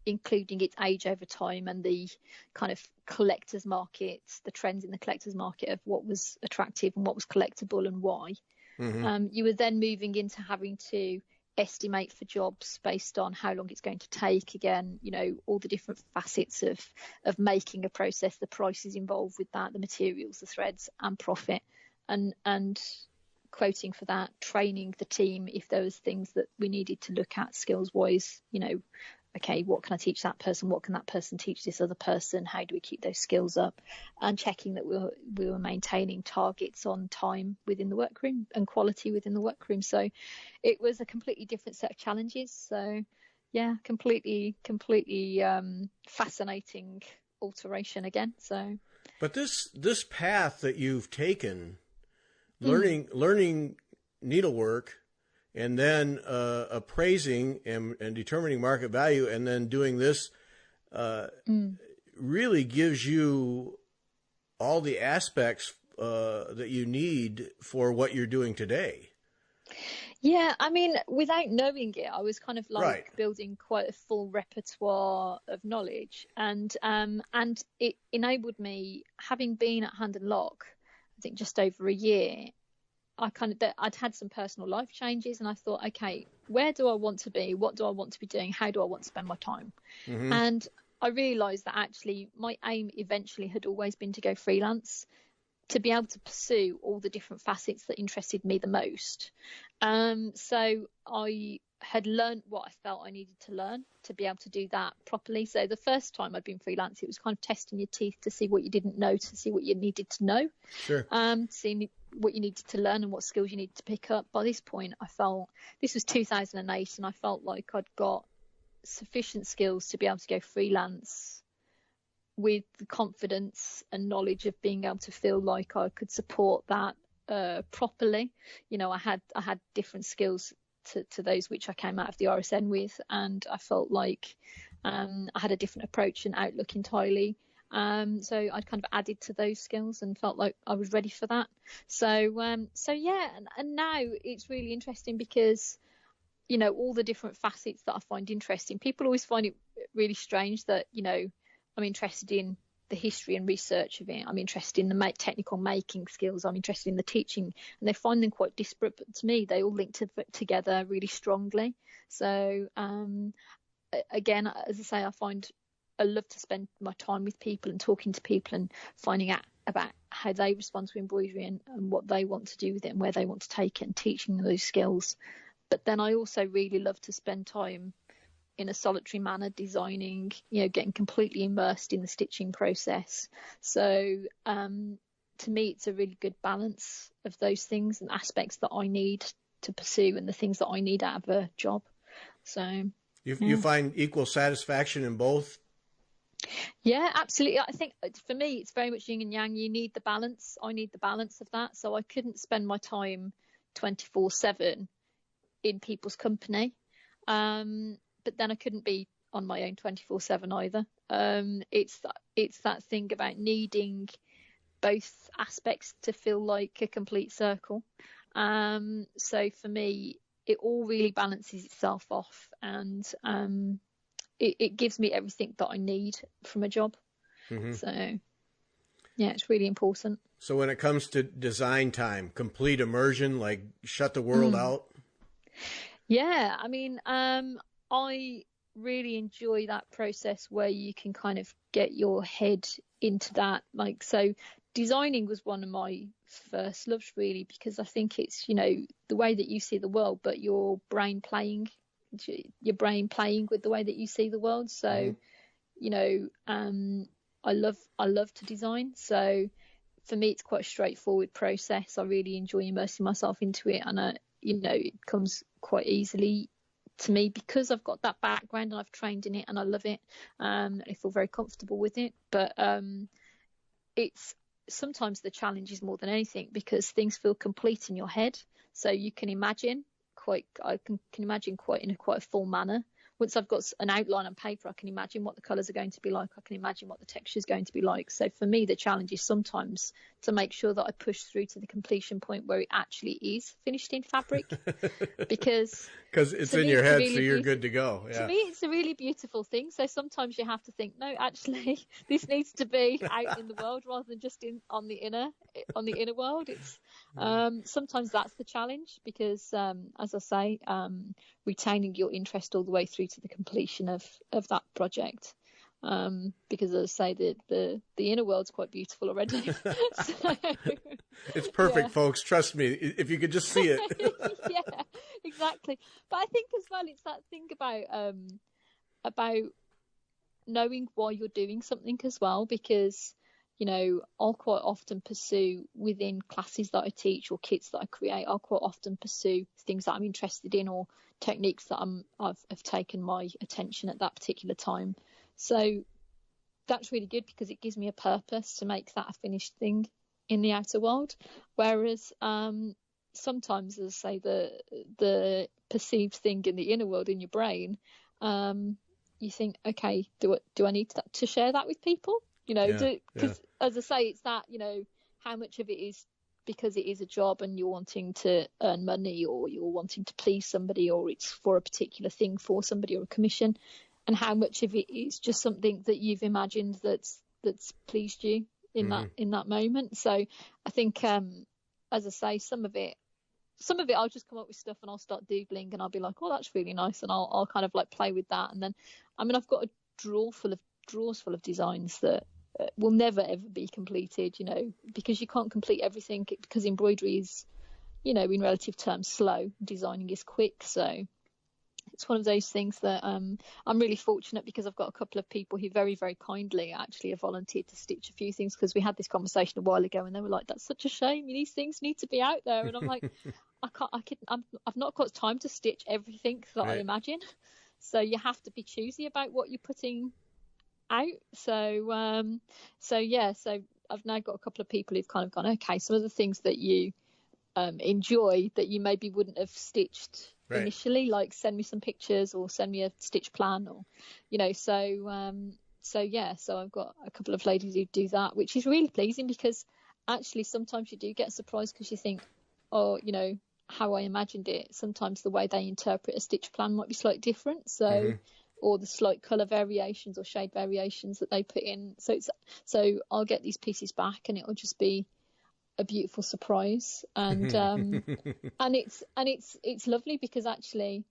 including its age over time and the kind of collector's market, the trends in the collector's market of what was attractive and what was collectible and why. You were then moving into having to estimate for jobs based on how long it's going to take. Again, all the different facets of making a process, the prices involved with that, the materials, the threads, and profit, and quoting for that, training the team if there was things that we needed to look at skills wise. Okay, what can I teach that person? What can that person teach this other person? How do we keep those skills up? And checking that we were maintaining targets on time within the workroom and quality within the workroom. So it was a completely different set of challenges. So yeah, completely fascinating alteration again. So, but this path that you've taken, learning needlework, and then appraising and determining market value, and then doing this really gives you all the aspects that you need for what you're doing today. Yeah, I mean, without knowing it, I was kind of like Right. building quite a full repertoire of knowledge, and it enabled me, having been at Hand and Lock, I think just over a year. I'd had some personal life changes, and I thought, okay, where do I want to be? What do I want to be doing? How do I want to spend my time? Mm-hmm. And I realised that actually my aim eventually had always been to go freelance, to be able to pursue all the different facets that interested me the most. So I had learned what I felt I needed to learn to be able to do that properly. So the first time I'd been freelance, it was kind of testing your teeth to see what you didn't know, to see what you needed to know, Sure. seeing what you needed to learn and what skills you needed to pick up. By this point, I felt, this was 2008, and I felt like I'd got sufficient skills to be able to go freelance with the confidence and knowledge of being able to feel like I could support that properly. I had different skills to those which I came out of the RSN with, and I felt like I had a different approach and outlook entirely. So I'd kind of added to those skills and felt like I was ready for that. So yeah, and now it's really interesting because, all the different facets that I find interesting. People always find it really strange that, I'm interested in the history and research of it. I'm interested in the technical making skills. I'm interested in the teaching, and they find them quite disparate. But to me, they all link together really strongly. So again, as I say, I love to spend my time with people and talking to people and finding out about how they respond to embroidery and what they want to do with it and where they want to take it, and teaching them those skills. But then I also really love to spend time in a solitary manner designing, getting completely immersed in the stitching process. So to me, it's a really good balance of those things and aspects that I need to pursue and the things that I need out of a job. So you find equal satisfaction in both? Yeah, absolutely. I think for me, it's very much yin and yang. You need the balance. I need the balance of that. So I couldn't spend my time 24/7 in people's company. But then I couldn't be on my own 24/7 either. It's that thing about needing both aspects to feel like a complete circle. So for me, it all really balances itself off, and it gives me everything that I need from a job. Mm-hmm. So yeah, it's really important. So when it comes to design time, complete immersion, like shut the world out? Yeah, I mean, I really enjoy that process where you can kind of get your head into that. Like, so designing was one of my first loves, really, because I think it's, the way that you see the world, but your brain playing with the way that you see the world. So, I love to design. So for me, it's quite a straightforward process. I really enjoy immersing myself into it, and it comes quite easily to me because I've got that background and I've trained in it and I love it. I feel very comfortable with it. But it's sometimes the challenge is more than anything because things feel complete in your head. So you can imagine I can imagine in quite a full manner. Once I've got an outline on paper, I can imagine what the colours are going to be like. I can imagine what the texture is going to be like. So for me, the challenge is sometimes to make sure that I push through to the completion point where it actually is finished in fabric, because it's in your head, really, so you're good to go. Yeah. To me, it's a really beautiful thing. So sometimes you have to think, no, actually, this needs to be out in the world rather than just on the inner world. It's sometimes that's the challenge because, as I say, retaining your interest all the way through to the completion of that project. Because as I say, the inner world's quite beautiful already. So, it's perfect, folks. Trust me. If you could just see it. Yeah, exactly. But I think as well, it's that thing about knowing why you're doing something as well, because I'll quite often pursue within classes that I teach or kits that I create. I'll quite often pursue things that I'm interested in or techniques that have taken my attention at that particular time. So that's really good because it gives me a purpose to make that a finished thing in the outer world. Whereas sometimes, as I say, the perceived thing in the inner world in your brain, you think, okay, do I need to share that with people? Because as I say, it's that, how much of it is because it is a job and you're wanting to earn money, or you're wanting to please somebody, or it's for a particular thing for somebody or a commission, and how much of it is just something that you've imagined that's pleased you in that moment. So I think, as I say, some of it I'll just come up with stuff and I'll start doodling and I'll be like, oh, that's really nice, and I'll kind of like play with that. And then, I've got a drawers full of designs that will never ever be completed, because you can't complete everything, because embroidery is, in relative terms, slow. Designing is quick. So it's one of those things that I'm really fortunate, because I've got a couple of people who very, very kindly actually have volunteered to stitch a few things, because we had this conversation a while ago and they were like, that's such a shame, these things need to be out there. And I'm like, I've not got time to stitch everything that I imagine. So you have to be choosy about what you're putting out. So I've now got a couple of people who've kind of gone, okay, some of the things that you enjoy that you maybe wouldn't have stitched initially, like send me some pictures or send me a stitch plan, or so I've got a couple of ladies who do that, which is really pleasing, because actually sometimes you do get surprised, because you think, oh, how I imagined it, sometimes the way they interpret a stitch plan might be slightly different, so or the slight colour variations or shade variations that they put in, so I'll get these pieces back and it'll just be a beautiful surprise. And and it's lovely, because actually,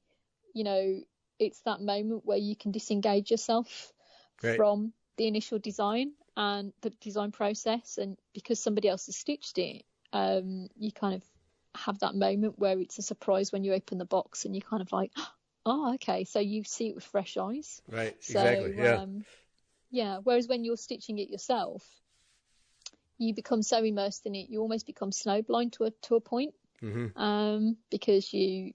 it's that moment where you can disengage yourself from the initial design and the design process, and because somebody else has stitched it, you kind of have that moment where it's a surprise when you open the box and you're kind of like, oh, okay, so you see it with fresh eyes. Exactly. Whereas when you're stitching it yourself, you become so immersed in it, you almost become snowblind to a point, because you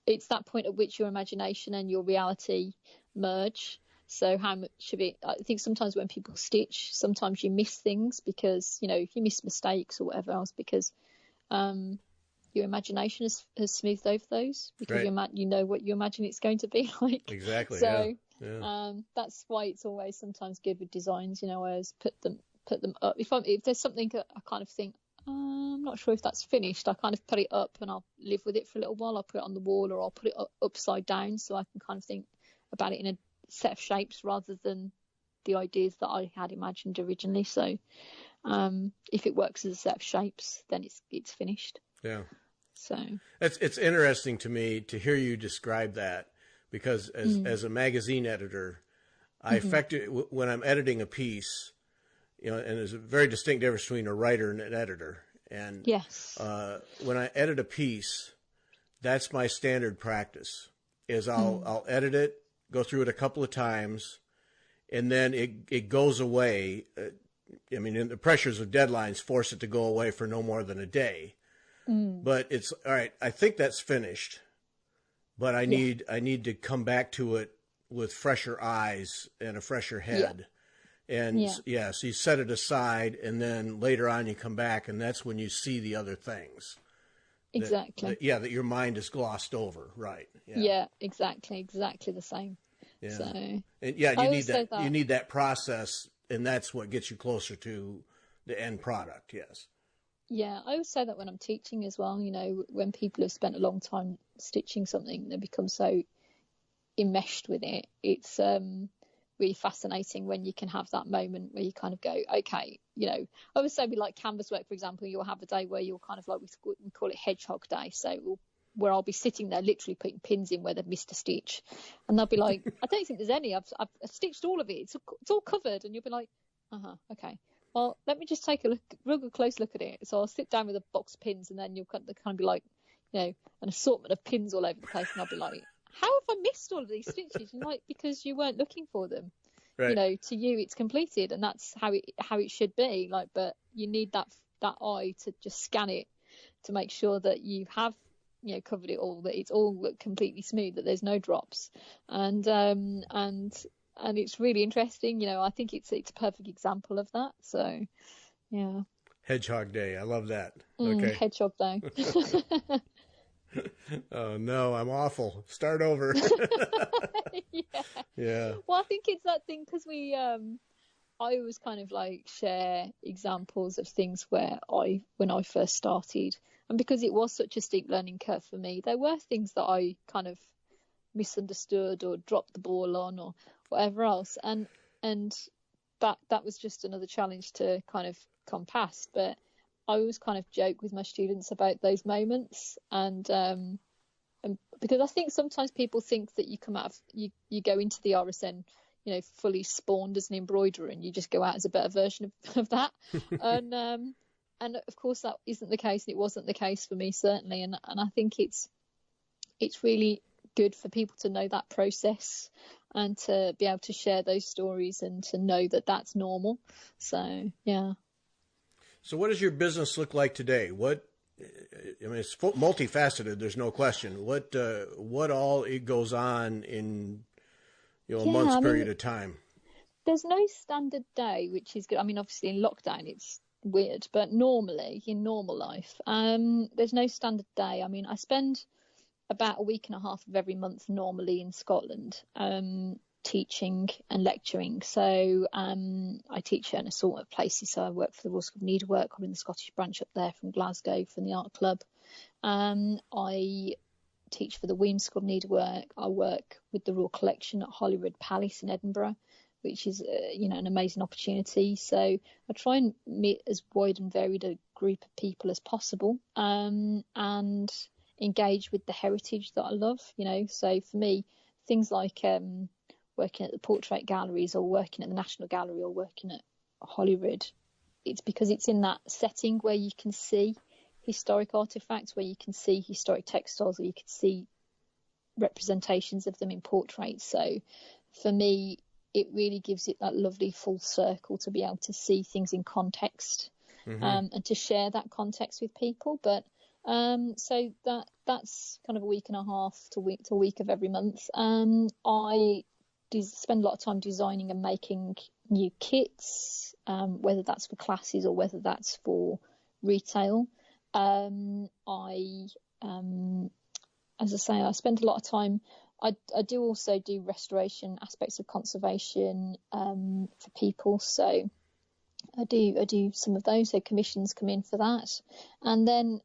it's that point at which your imagination and your reality merge. So how much of it, I think sometimes when people stitch, sometimes you miss things, because you miss mistakes or whatever else, because your imagination has smoothed over those, because you know what you imagine it's going to be like. Exactly. So that's why it's always sometimes good with designs. I always put them up. If there's something that I kind of think, I'm not sure if that's finished, I kind of put it up and I'll live with it for a little while. I'll put it on the wall, or I'll put it upside down, so I can kind of think about it in a set of shapes rather than the ideas that I had imagined originally. So if it works as a set of shapes, then it's finished. So it's interesting to me to hear you describe that, because as a magazine editor, I when I'm editing a piece, and there's a very distinct difference between a writer and an editor. And when I edit a piece, that's my standard practice. Is I'll edit it, go through it a couple of times, and then it goes away. The pressures of deadlines force it to go away for no more than a day. But it's all right. I think that's finished, but I need to come back to it with fresher eyes and a fresher head. And so you set it aside, and then later on you come back, and that's when you see the other things. Exactly. That your mind is glossed over. Right. Yeah, exactly the same. Yeah. So, and you need that. You need that process, and that's what gets you closer to the end product. Yes. Yeah, I always say that when I'm teaching as well. When people have spent a long time stitching something, they become so enmeshed with it. It's really fascinating when you can have that moment where you kind of go, okay, I always say with like canvas work, for example, you'll have a day where you'll kind of like, we call it hedgehog day. So we'll where I'll be sitting there literally putting pins in where they've missed a stitch, and they'll be like, I don't think there's any. I've stitched all of it. It's all covered, and you'll be like, okay. Well, let me just take a real close look at it. So I'll sit down with a box of pins, and then you'll kind of be like, an assortment of pins all over the place, and I'll be like, how have I missed all of these stitches? And like, because you weren't looking for them. Right. To you it's completed, and that's how it should be. Like, but you need that eye to just scan it to make sure that you have covered it all, that it's all completely smooth, that there's no drops, and it's really interesting. I think it's a perfect example of that. So yeah. Hedgehog Day, I love that. Okay. Hedgehog Day. Oh no, I'm awful. Start over. Yeah. Well, I think it's that thing because I always kind of like share examples of things where when I first started, and because it was such a steep learning curve for me, there were things that I kind of misunderstood or dropped the ball on or whatever else, and that was just another challenge to kind of come past. But I always kind of joke with my students about those moments, and because I think sometimes people think that you come out of you go into the RSN fully spawned as an embroiderer, and you just go out as a better version of that. And of course that isn't the case, and it wasn't the case for me, certainly. And I think it's really good for people to know that process and to be able to share those stories and to know that that's normal. So yeah. So what does your business look like today? It's multifaceted, there's no question. What all it goes on in a month's period of time? There's no standard day, which is good. I mean, obviously in lockdown it's weird, but normally in normal life, there's no standard day. I mean, I spend about a week and a half of every month normally in Scotland, teaching and lecturing. So I teach at an assortment of places. So I work for the Royal School of Needlework. I'm in the Scottish branch up there from Glasgow from the Art Club. I teach for the Weems School of Needlework. I work with the Royal Collection at Holyrood Palace in Edinburgh, which is an amazing opportunity. So I try and meet as wide and varied a group of people as possible, and engage with the heritage that I love. So for me, things like working at the portrait galleries or working at the National Gallery or working at Holyrood, it's because it's in that setting where you can see historic artifacts, where you can see historic textiles, or you can see representations of them in portraits. So for me, it really gives it that lovely full circle to be able to see things in context, and to share that context with people. But so that's kind of a week and a half to a week of every month. I spend a lot of time designing and making new kits, whether that's for classes or whether that's for retail. As I say, I spend a lot of time. I do also do restoration aspects of conservation for people. So I do some of those. So commissions come in for that, and then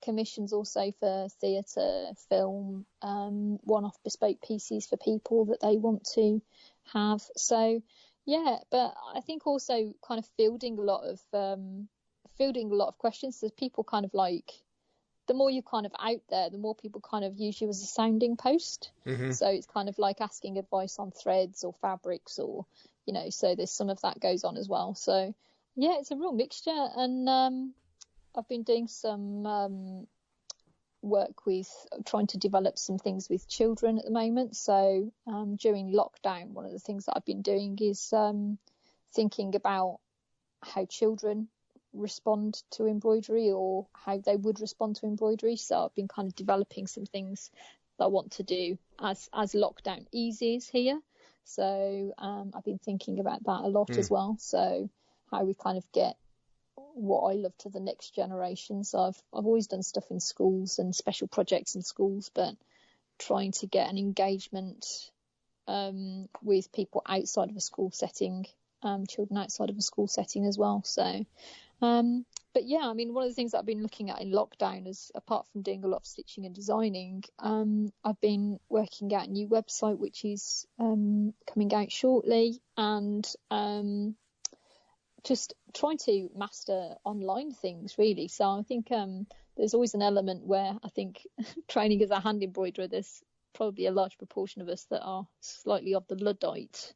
commissions also for theatre, film, one-off bespoke pieces for people that they want to have. So yeah, but I think also kind of fielding a lot of questions. So people kind of like, the more you're kind of out there, the more people kind of use you as a sounding post. So it's kind of like asking advice on threads or fabrics, or so there's some of that goes on as well. So yeah, it's a real mixture. And I've been doing some work with trying to develop some things with children at the moment. So during lockdown, one of the things that I've been doing is thinking about how children respond to embroidery, or how they would respond to embroidery. So I've been kind of developing some things that I want to do as lockdown eases here. So I've been thinking about that a lot as well. So how we kind of get what I love to the next generation. So I've always done stuff in schools and special projects in schools, but trying to get an engagement with people outside of a school setting, children outside of a school setting as well. So but yeah, I mean, one of the things that I've been looking at in lockdown is, apart from doing a lot of stitching and designing, I've been working out a new website which is coming out shortly, and just trying to master online things really. So I think the there's always an element where I think training as a hand embroiderer, there's probably a large proportion of us that are slightly of the Luddite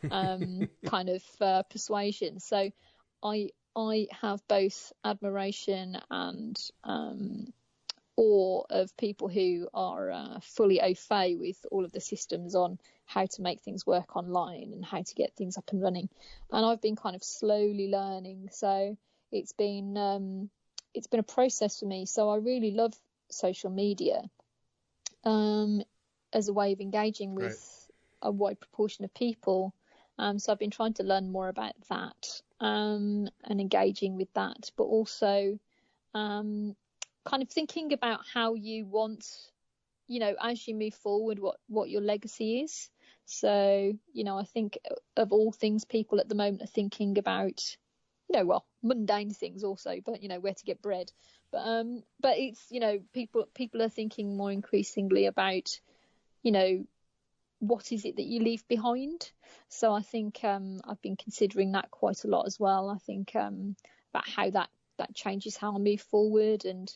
kind of persuasion. So I have both admiration and awe of people who are fully au fait with all of the systems on how to make things work online and how to get things up and running. And I've been kind of slowly learning. So it's been a process for me. So I really love social media as a way of engaging with a wide proportion of people. So I've been trying to learn more about that and engaging with that, but also kind of thinking about how you want, as you move forward, what your legacy is. So, I think of all things, people at the moment are thinking about, mundane things also, but, where to get bread. But it's, people are thinking more increasingly about, what is it that you leave behind? So I think I've been considering that quite a lot as well. I think about how that changes how I move forward, and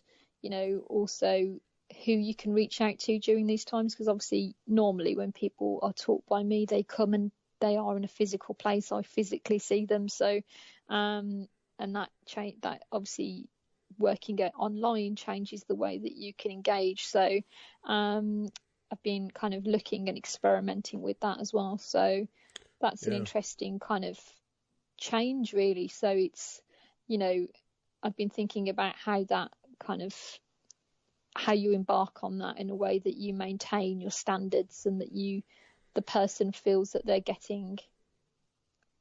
also who you can reach out to during these times, because obviously normally when people are taught by me, they come and they are in a physical place. I physically see them. So and that obviously working online changes the way that you can engage. So I've been kind of looking and experimenting with that as well. So that's an interesting kind of change, really. So it's, I've been thinking about how you embark on that in a way that you maintain your standards and that the person feels that they're getting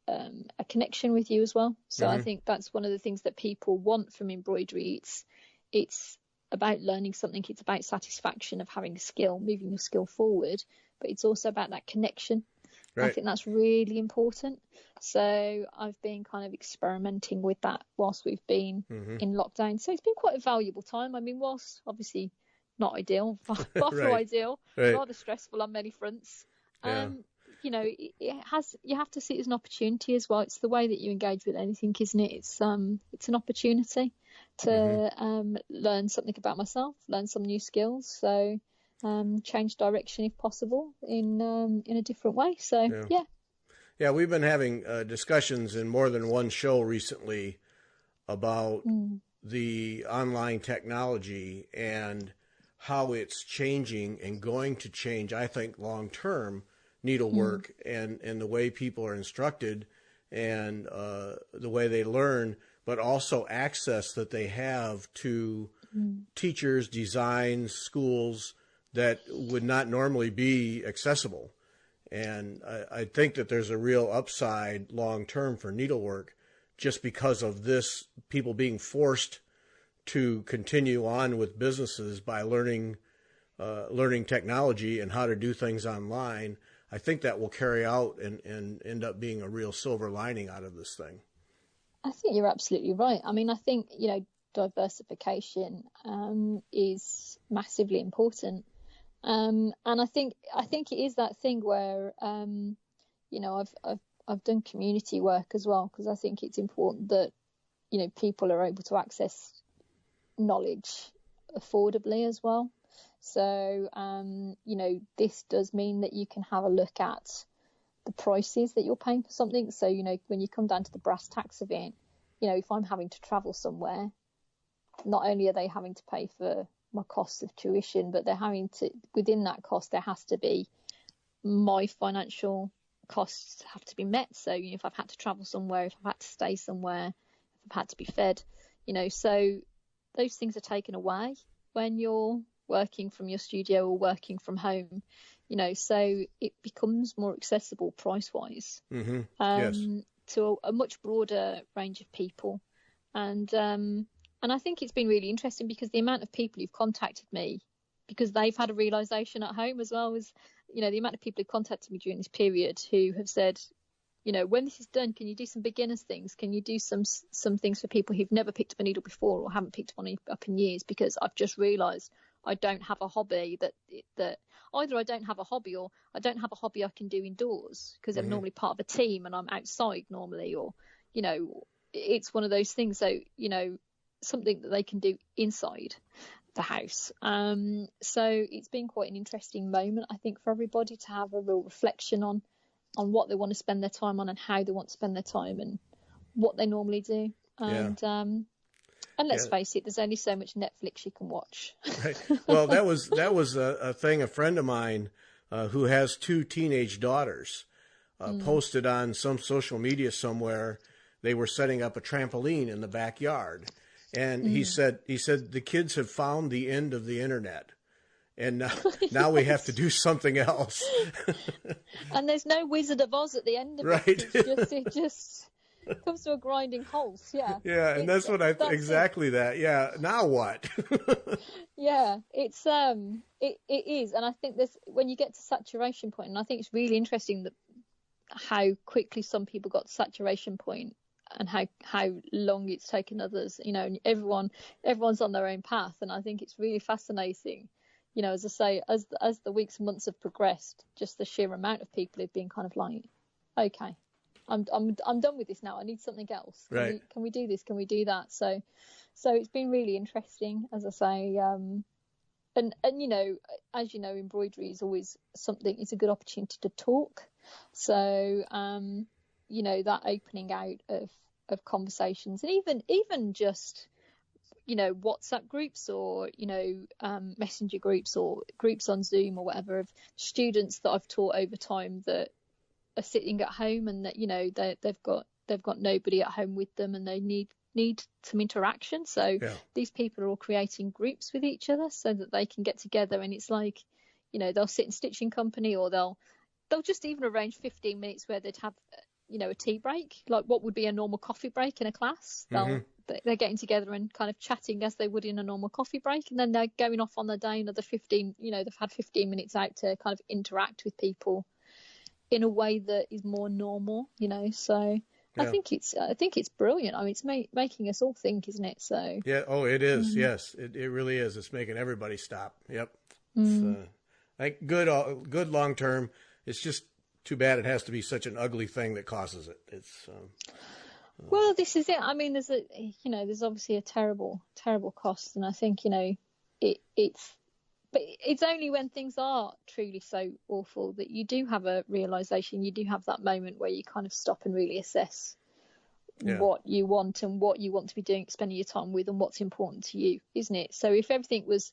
a connection with you as well. So I think that's one of the things that people want from embroidery. It's about learning something. It's about satisfaction of having a skill, moving your skill forward, but it's also about that connection. Right. I think that's really important. So I've been kind of experimenting with that whilst we've been in lockdown. So it's been quite a valuable time. I mean, whilst obviously not ideal, far from ideal, rather stressful on many fronts. You have to see it as an opportunity as well. It's the way that you engage with anything, isn't it? It's an opportunity to learn something about myself, learn some new skills. So change direction if possible in a different way. So yeah, we've been having discussions in more than one show recently about the online technology and how it's changing and going to change, I think, long term needlework and the way people are instructed and the way they learn, but also access that they have to teachers, designs, schools that would not normally be accessible. And I think that there's a real upside long term for needlework just because of this, people being forced to continue on with businesses by learning technology and how to do things online. I think that will carry out and end up being a real silver lining out of this thing. I think you're absolutely right. I mean, I think, diversification is massively important. And I think it is that thing where, I've done community work as well, because I think it's important that, people are able to access knowledge affordably as well. So, this does mean that you can have a look at the prices that you're paying for something. So, when you come down to the brass tacks of it, if I'm having to travel somewhere, not only are they having to pay for my costs of tuition, but they're having to, within that cost, there has to be my financial costs have to be met. So, if I've had to travel somewhere, if I've had to stay somewhere, if I've had to be fed, so those things are taken away when you're working from your studio or working from home, so it becomes more accessible price-wise to a much broader range of people. And I think it's been really interesting because the amount of people who've contacted me because they've had a realization at home as well as, the amount of people who contacted me during this period who have said, when this is done, can you do some beginners things? Can you do some things for people who've never picked up a needle before or haven't picked one up in years? Because I've just realized I don't have a hobby that either I don't have a hobby or I don't have a hobby I can do indoors because I'm normally part of a team and I'm outside normally, or, it's one of those things. So, something that they can do inside the house. So it's been quite an interesting moment, I think, for everybody to have a real reflection on what they want to spend their time on and how they want to spend their time and what they normally do. And let's face it, there's only so much Netflix you can watch. Right. Well, that was a thing a friend of mine who has 2 teenage daughters posted on some social media somewhere. They were setting up a trampoline in the backyard. And he said the kids have found the end of the internet. And now we have to do something else. And there's no Wizard of Oz at the end of right. it. It just comes to a grinding halt. Yeah. Yeah, and that's what exactly that. Yeah. Now what? Yeah, it is, and I think when you get to saturation point, and I think it's really interesting that how quickly some people got to saturation point and how long it's taken others. And everyone's on their own path, and I think it's really fascinating. As I say, as the weeks and months have progressed, just the sheer amount of people who've been kind of like, okay, I'm done with this now. I need something else. Can we do this? Can we do that? So it's been really interesting, as I say. And as you know, embroidery is always something. It's a good opportunity to talk. So that opening out of conversations, and even just WhatsApp groups or messenger groups or groups on Zoom or whatever of students that I've taught over time that are sitting at home and that they've got nobody at home with them and they need some interaction. So these people are all creating groups with each other so that they can get together, and it's like they'll sit in stitching company, or they'll just even arrange 15 minutes where they'd have a tea break, like what would be a normal coffee break in a class. They're getting together and kind of chatting as they would in a normal coffee break, and then they're going off on their day another 15, they've had 15 minutes out to kind of interact with people in a way that is more normal, so I think it's brilliant. I mean, it's making us all think, isn't it? So it is. Yes, it really is. It's making everybody stop. Yep. It's, like good long term. It's just too bad it has to be such an ugly thing that causes it. It's well, this is it. I mean, there's obviously a terrible cost, and I think but it's only when things are truly so awful that you do have a realization. You do have that moment where you kind of stop and really assess what you want and what you want to be doing, spending your time with, and what's important to you, isn't it? So if everything was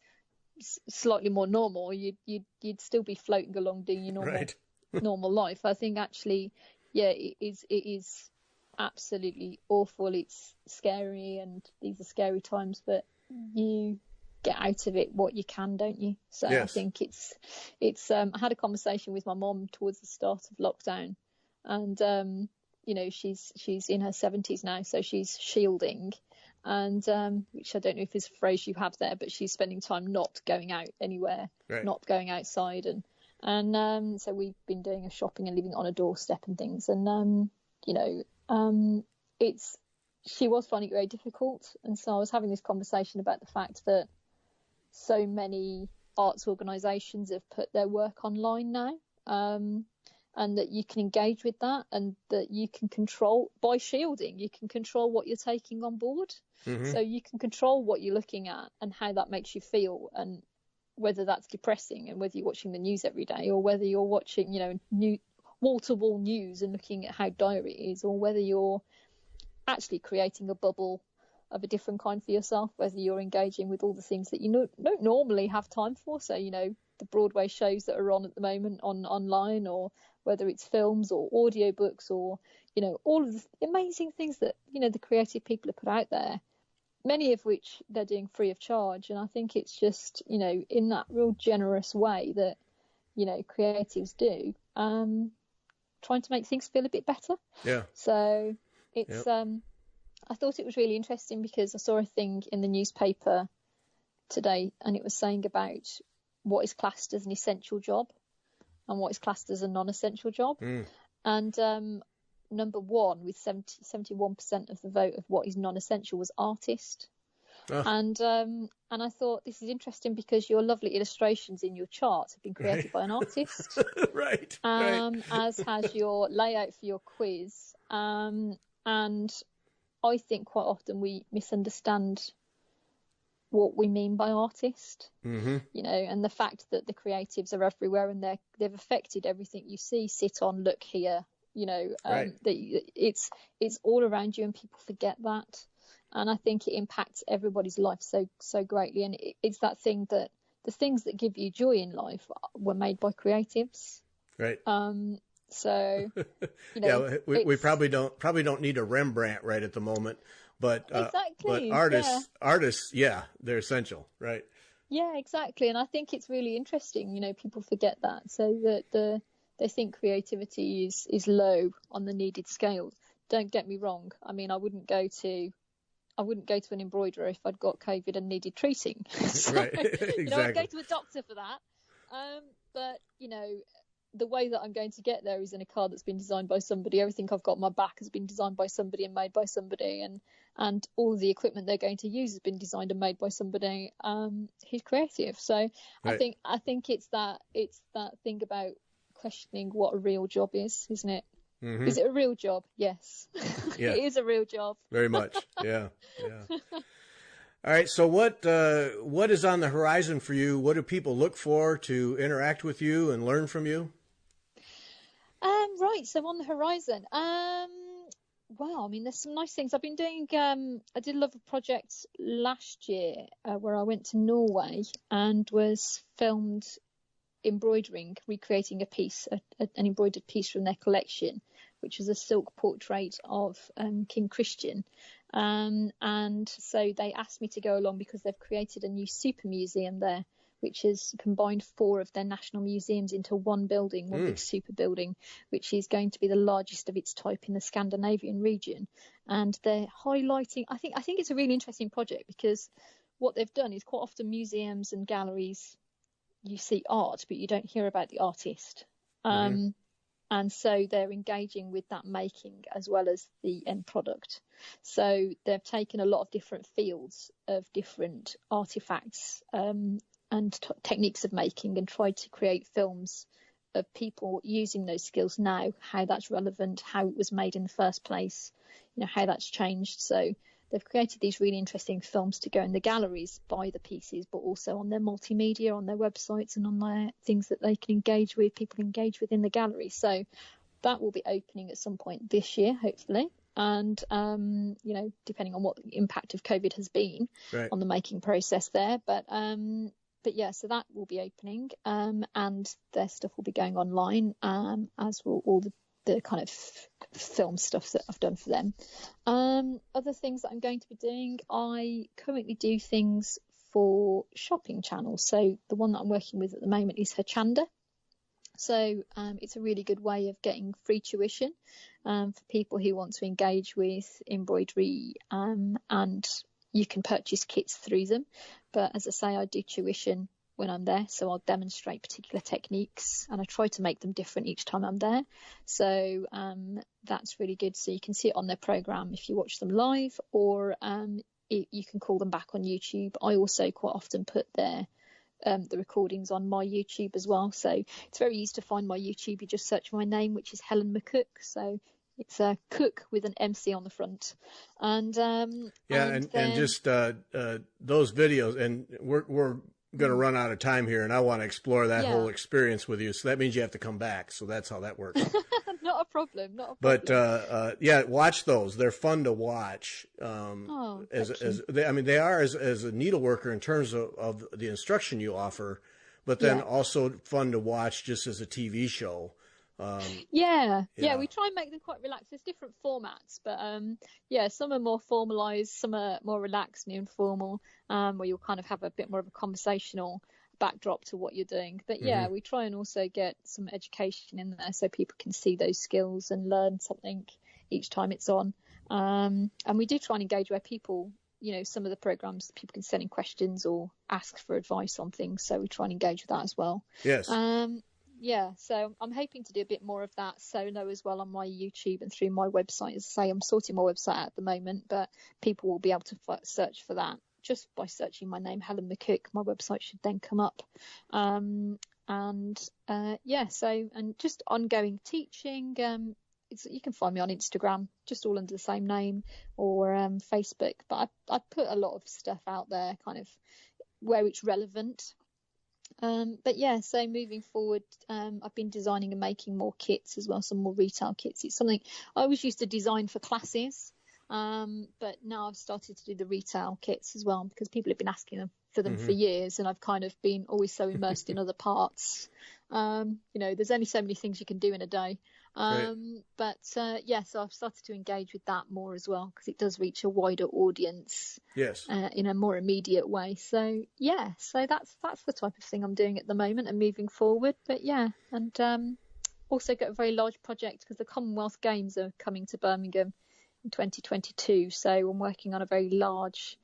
slightly more normal, you'd still be floating along doing your normal life. I think actually, it is absolutely awful. It's scary, and these are scary times, but you get out of it what you can, don't you? So I think it's I had a conversation with my mom towards the start of lockdown, and she's in her 70s now, so she's shielding, and which I don't know if is a phrase you have there, but she's spending time not going out anywhere, not going outside, and so we've been doing a shopping and living on a doorstep and things, and she was finding it very difficult, and so I was having this conversation about the fact that so many arts organisations have put their work online now, and that you can engage with that, and that you can control by shielding. You can control what you're taking on board, so you can control what you're looking at and how that makes you feel, and whether that's depressing, and whether you're watching the news every day, or whether you're watching wall-to-wall news and looking at how dire it is, or whether you're actually creating a bubble of a different kind for yourself, whether you're engaging with all the things that you don't normally have time for. So, the Broadway shows that are on at the moment online, or whether it's films or audiobooks, or, all of the amazing things that, the creative people have put out there, many of which they're doing free of charge. And I think it's just, in that real generous way that, creatives do, trying to make things feel a bit better. Yeah. So it's, I thought it was really interesting because I saw a thing in the newspaper today, and it was saying about what is classed as an essential job and what is classed as a non-essential job. And number one, with 71% of the vote of what is non-essential, was artist. And I thought, this is interesting because your lovely illustrations in your chart have been created by an artist. As has your layout for your quiz. And I think quite often we misunderstand what we mean by artist. Mm-hmm. You know, and the fact that the creatives are everywhere and they've affected everything you see, sit on, look here. You know, Right. that it's all around you, and people forget that. And I think it impacts everybody's life so greatly. And it's that thing that the things that give you joy in life were made by creatives. Right. So, you know, yeah, we probably don't need a Rembrandt right at the moment, but exactly. artists, yeah, they're essential, right? Yeah, exactly. And I think it's really interesting. You know, people forget that, so that they think creativity is low on the needed scale. Don't get me wrong. I mean, I wouldn't go to an embroiderer if I'd got COVID and needed treating. So, right. Exactly. You know, I'd go to a doctor for that. But you know, the way that I'm going to get there is in a car that's been designed by somebody. Everything I've got on my back has been designed by somebody and made by somebody, and all of the equipment they're going to use has been designed and made by somebody who's creative. So right. I think it's that thing about questioning what a real job is, isn't it? Mm-hmm. Is it a real job? Yes. Yeah. It is a real job. Very much. Yeah. Yeah. All right. So what is on the horizon for you? What do people look for to interact with you and learn from you? Right. So on the horizon, wow. I mean, there's some nice things I've been doing. I did a lot of projects last year where I went to Norway and was filmed embroidering, recreating a piece, an embroidered piece from their collection, which was a silk portrait of King Christian. And so they asked me to go along because they've created a new super museum there, which has combined 4 of their national museums into one building, one big super building, which is going to be the largest of its type in the Scandinavian region. And they're highlighting, I think it's a really interesting project, because what they've done is quite often museums and galleries, you see art, but you don't hear about the artist. And so they're engaging with that making as well as the end product. So they've taken a lot of different fields of different artifacts and techniques of making, and tried to create films of people using those skills now, how that's relevant, how it was made in the first place, you know, how that's changed. So they've created these really interesting films to go in the galleries, buy the pieces, but also on their multimedia, on their websites, and on their things that they can engage with, people engage with in the gallery. So that will be opening at some point this year, hopefully. And, you know, depending on what the impact of COVID has been on the making process there. But yeah, so that will be opening, and their stuff will be going online, as will all the kind of film stuff that I've done for them. Other things that I'm going to be doing, I currently do things for shopping channels. So the one that I'm working with at the moment is Hachanda. So it's a really good way of getting free tuition for people who want to engage with embroidery, and you can purchase kits through them. But as I say, I do tuition when I'm there, so I'll demonstrate particular techniques, and I try to make them different each time I'm there. So that's really good. So you can see it on their program if you watch them live, or you can call them back on YouTube. I also quite often put the recordings on my YouTube as well, so it's very easy to find my YouTube. You just search my name, which is Helen McCook, so it's a cook with an MC on the front. And just those videos, and we're going to run out of time here, and I want to explore that whole experience with you, so that means you have to come back. So that's how that works. Not a problem. But watch those. They're fun to watch. They are as a needleworker in terms of the instruction you offer, but then also fun to watch just as a TV show. We try and make them quite relaxed. There's different formats, but some are more formalized, some are more relaxed and informal, where you'll kind of have a bit more of a conversational backdrop to what you're doing. But we try and also get some education in there so people can see those skills and learn something each time it's on. And we do try and engage where people, you know, some of the programs people can send in questions or ask for advice on things, so we try and engage with that as well. So I'm hoping to do a bit more of that solo as well on my YouTube and through my website. As I say, I'm sorting my website out at the moment, but people will be able to search for that just by searching my name, Helen McCook. My website should then come up. And just ongoing teaching. you can find me on Instagram, just all under the same name, or Facebook. But I put a lot of stuff out there, kind of where it's relevant. But yeah, so moving forward, I've been designing and making more kits as well, some more retail kits. It's something I always used to design for classes, but now I've started to do the retail kits as well, because people have been asking for them for years, and I've kind of been always so immersed in other parts. There's only so many things you can do in a day. Right. But so I've started to engage with that more as well, because it does reach a wider audience. Yes. In a more immediate way. So that's the type of thing I'm doing at the moment and moving forward. But and also got a very large project, because the Commonwealth Games are coming to Birmingham in 2022. So I'm working on a very large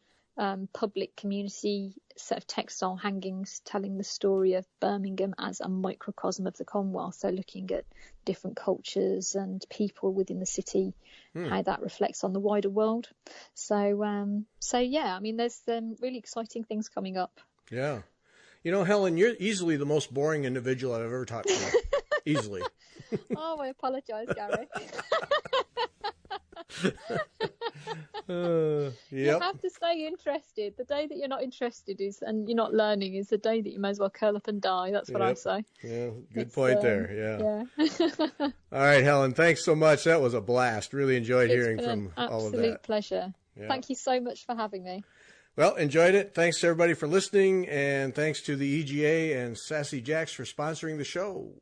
public community set of textile hangings telling the story of Birmingham as a microcosm of the Commonwealth. So looking at different cultures and people within the city, how that reflects on the wider world. So I mean, there's really exciting things coming up. Yeah. Helen, you're easily the most boring individual I've ever talked to. Easily. Oh, I apologize, Gary. Yep. You have to stay interested. The day that you're not interested and you're not learning is the day that you may as well curl up and die. That's what I say. Yeah, good point there. Yeah. Yeah. All right, Helen, thanks so much. That was a blast. Really enjoyed hearing from all of that. Absolute pleasure. Yeah. Thank you so much for having me. Well, enjoyed it. Thanks to everybody for listening, and thanks to the EGA and Sassy Jacks for sponsoring the show.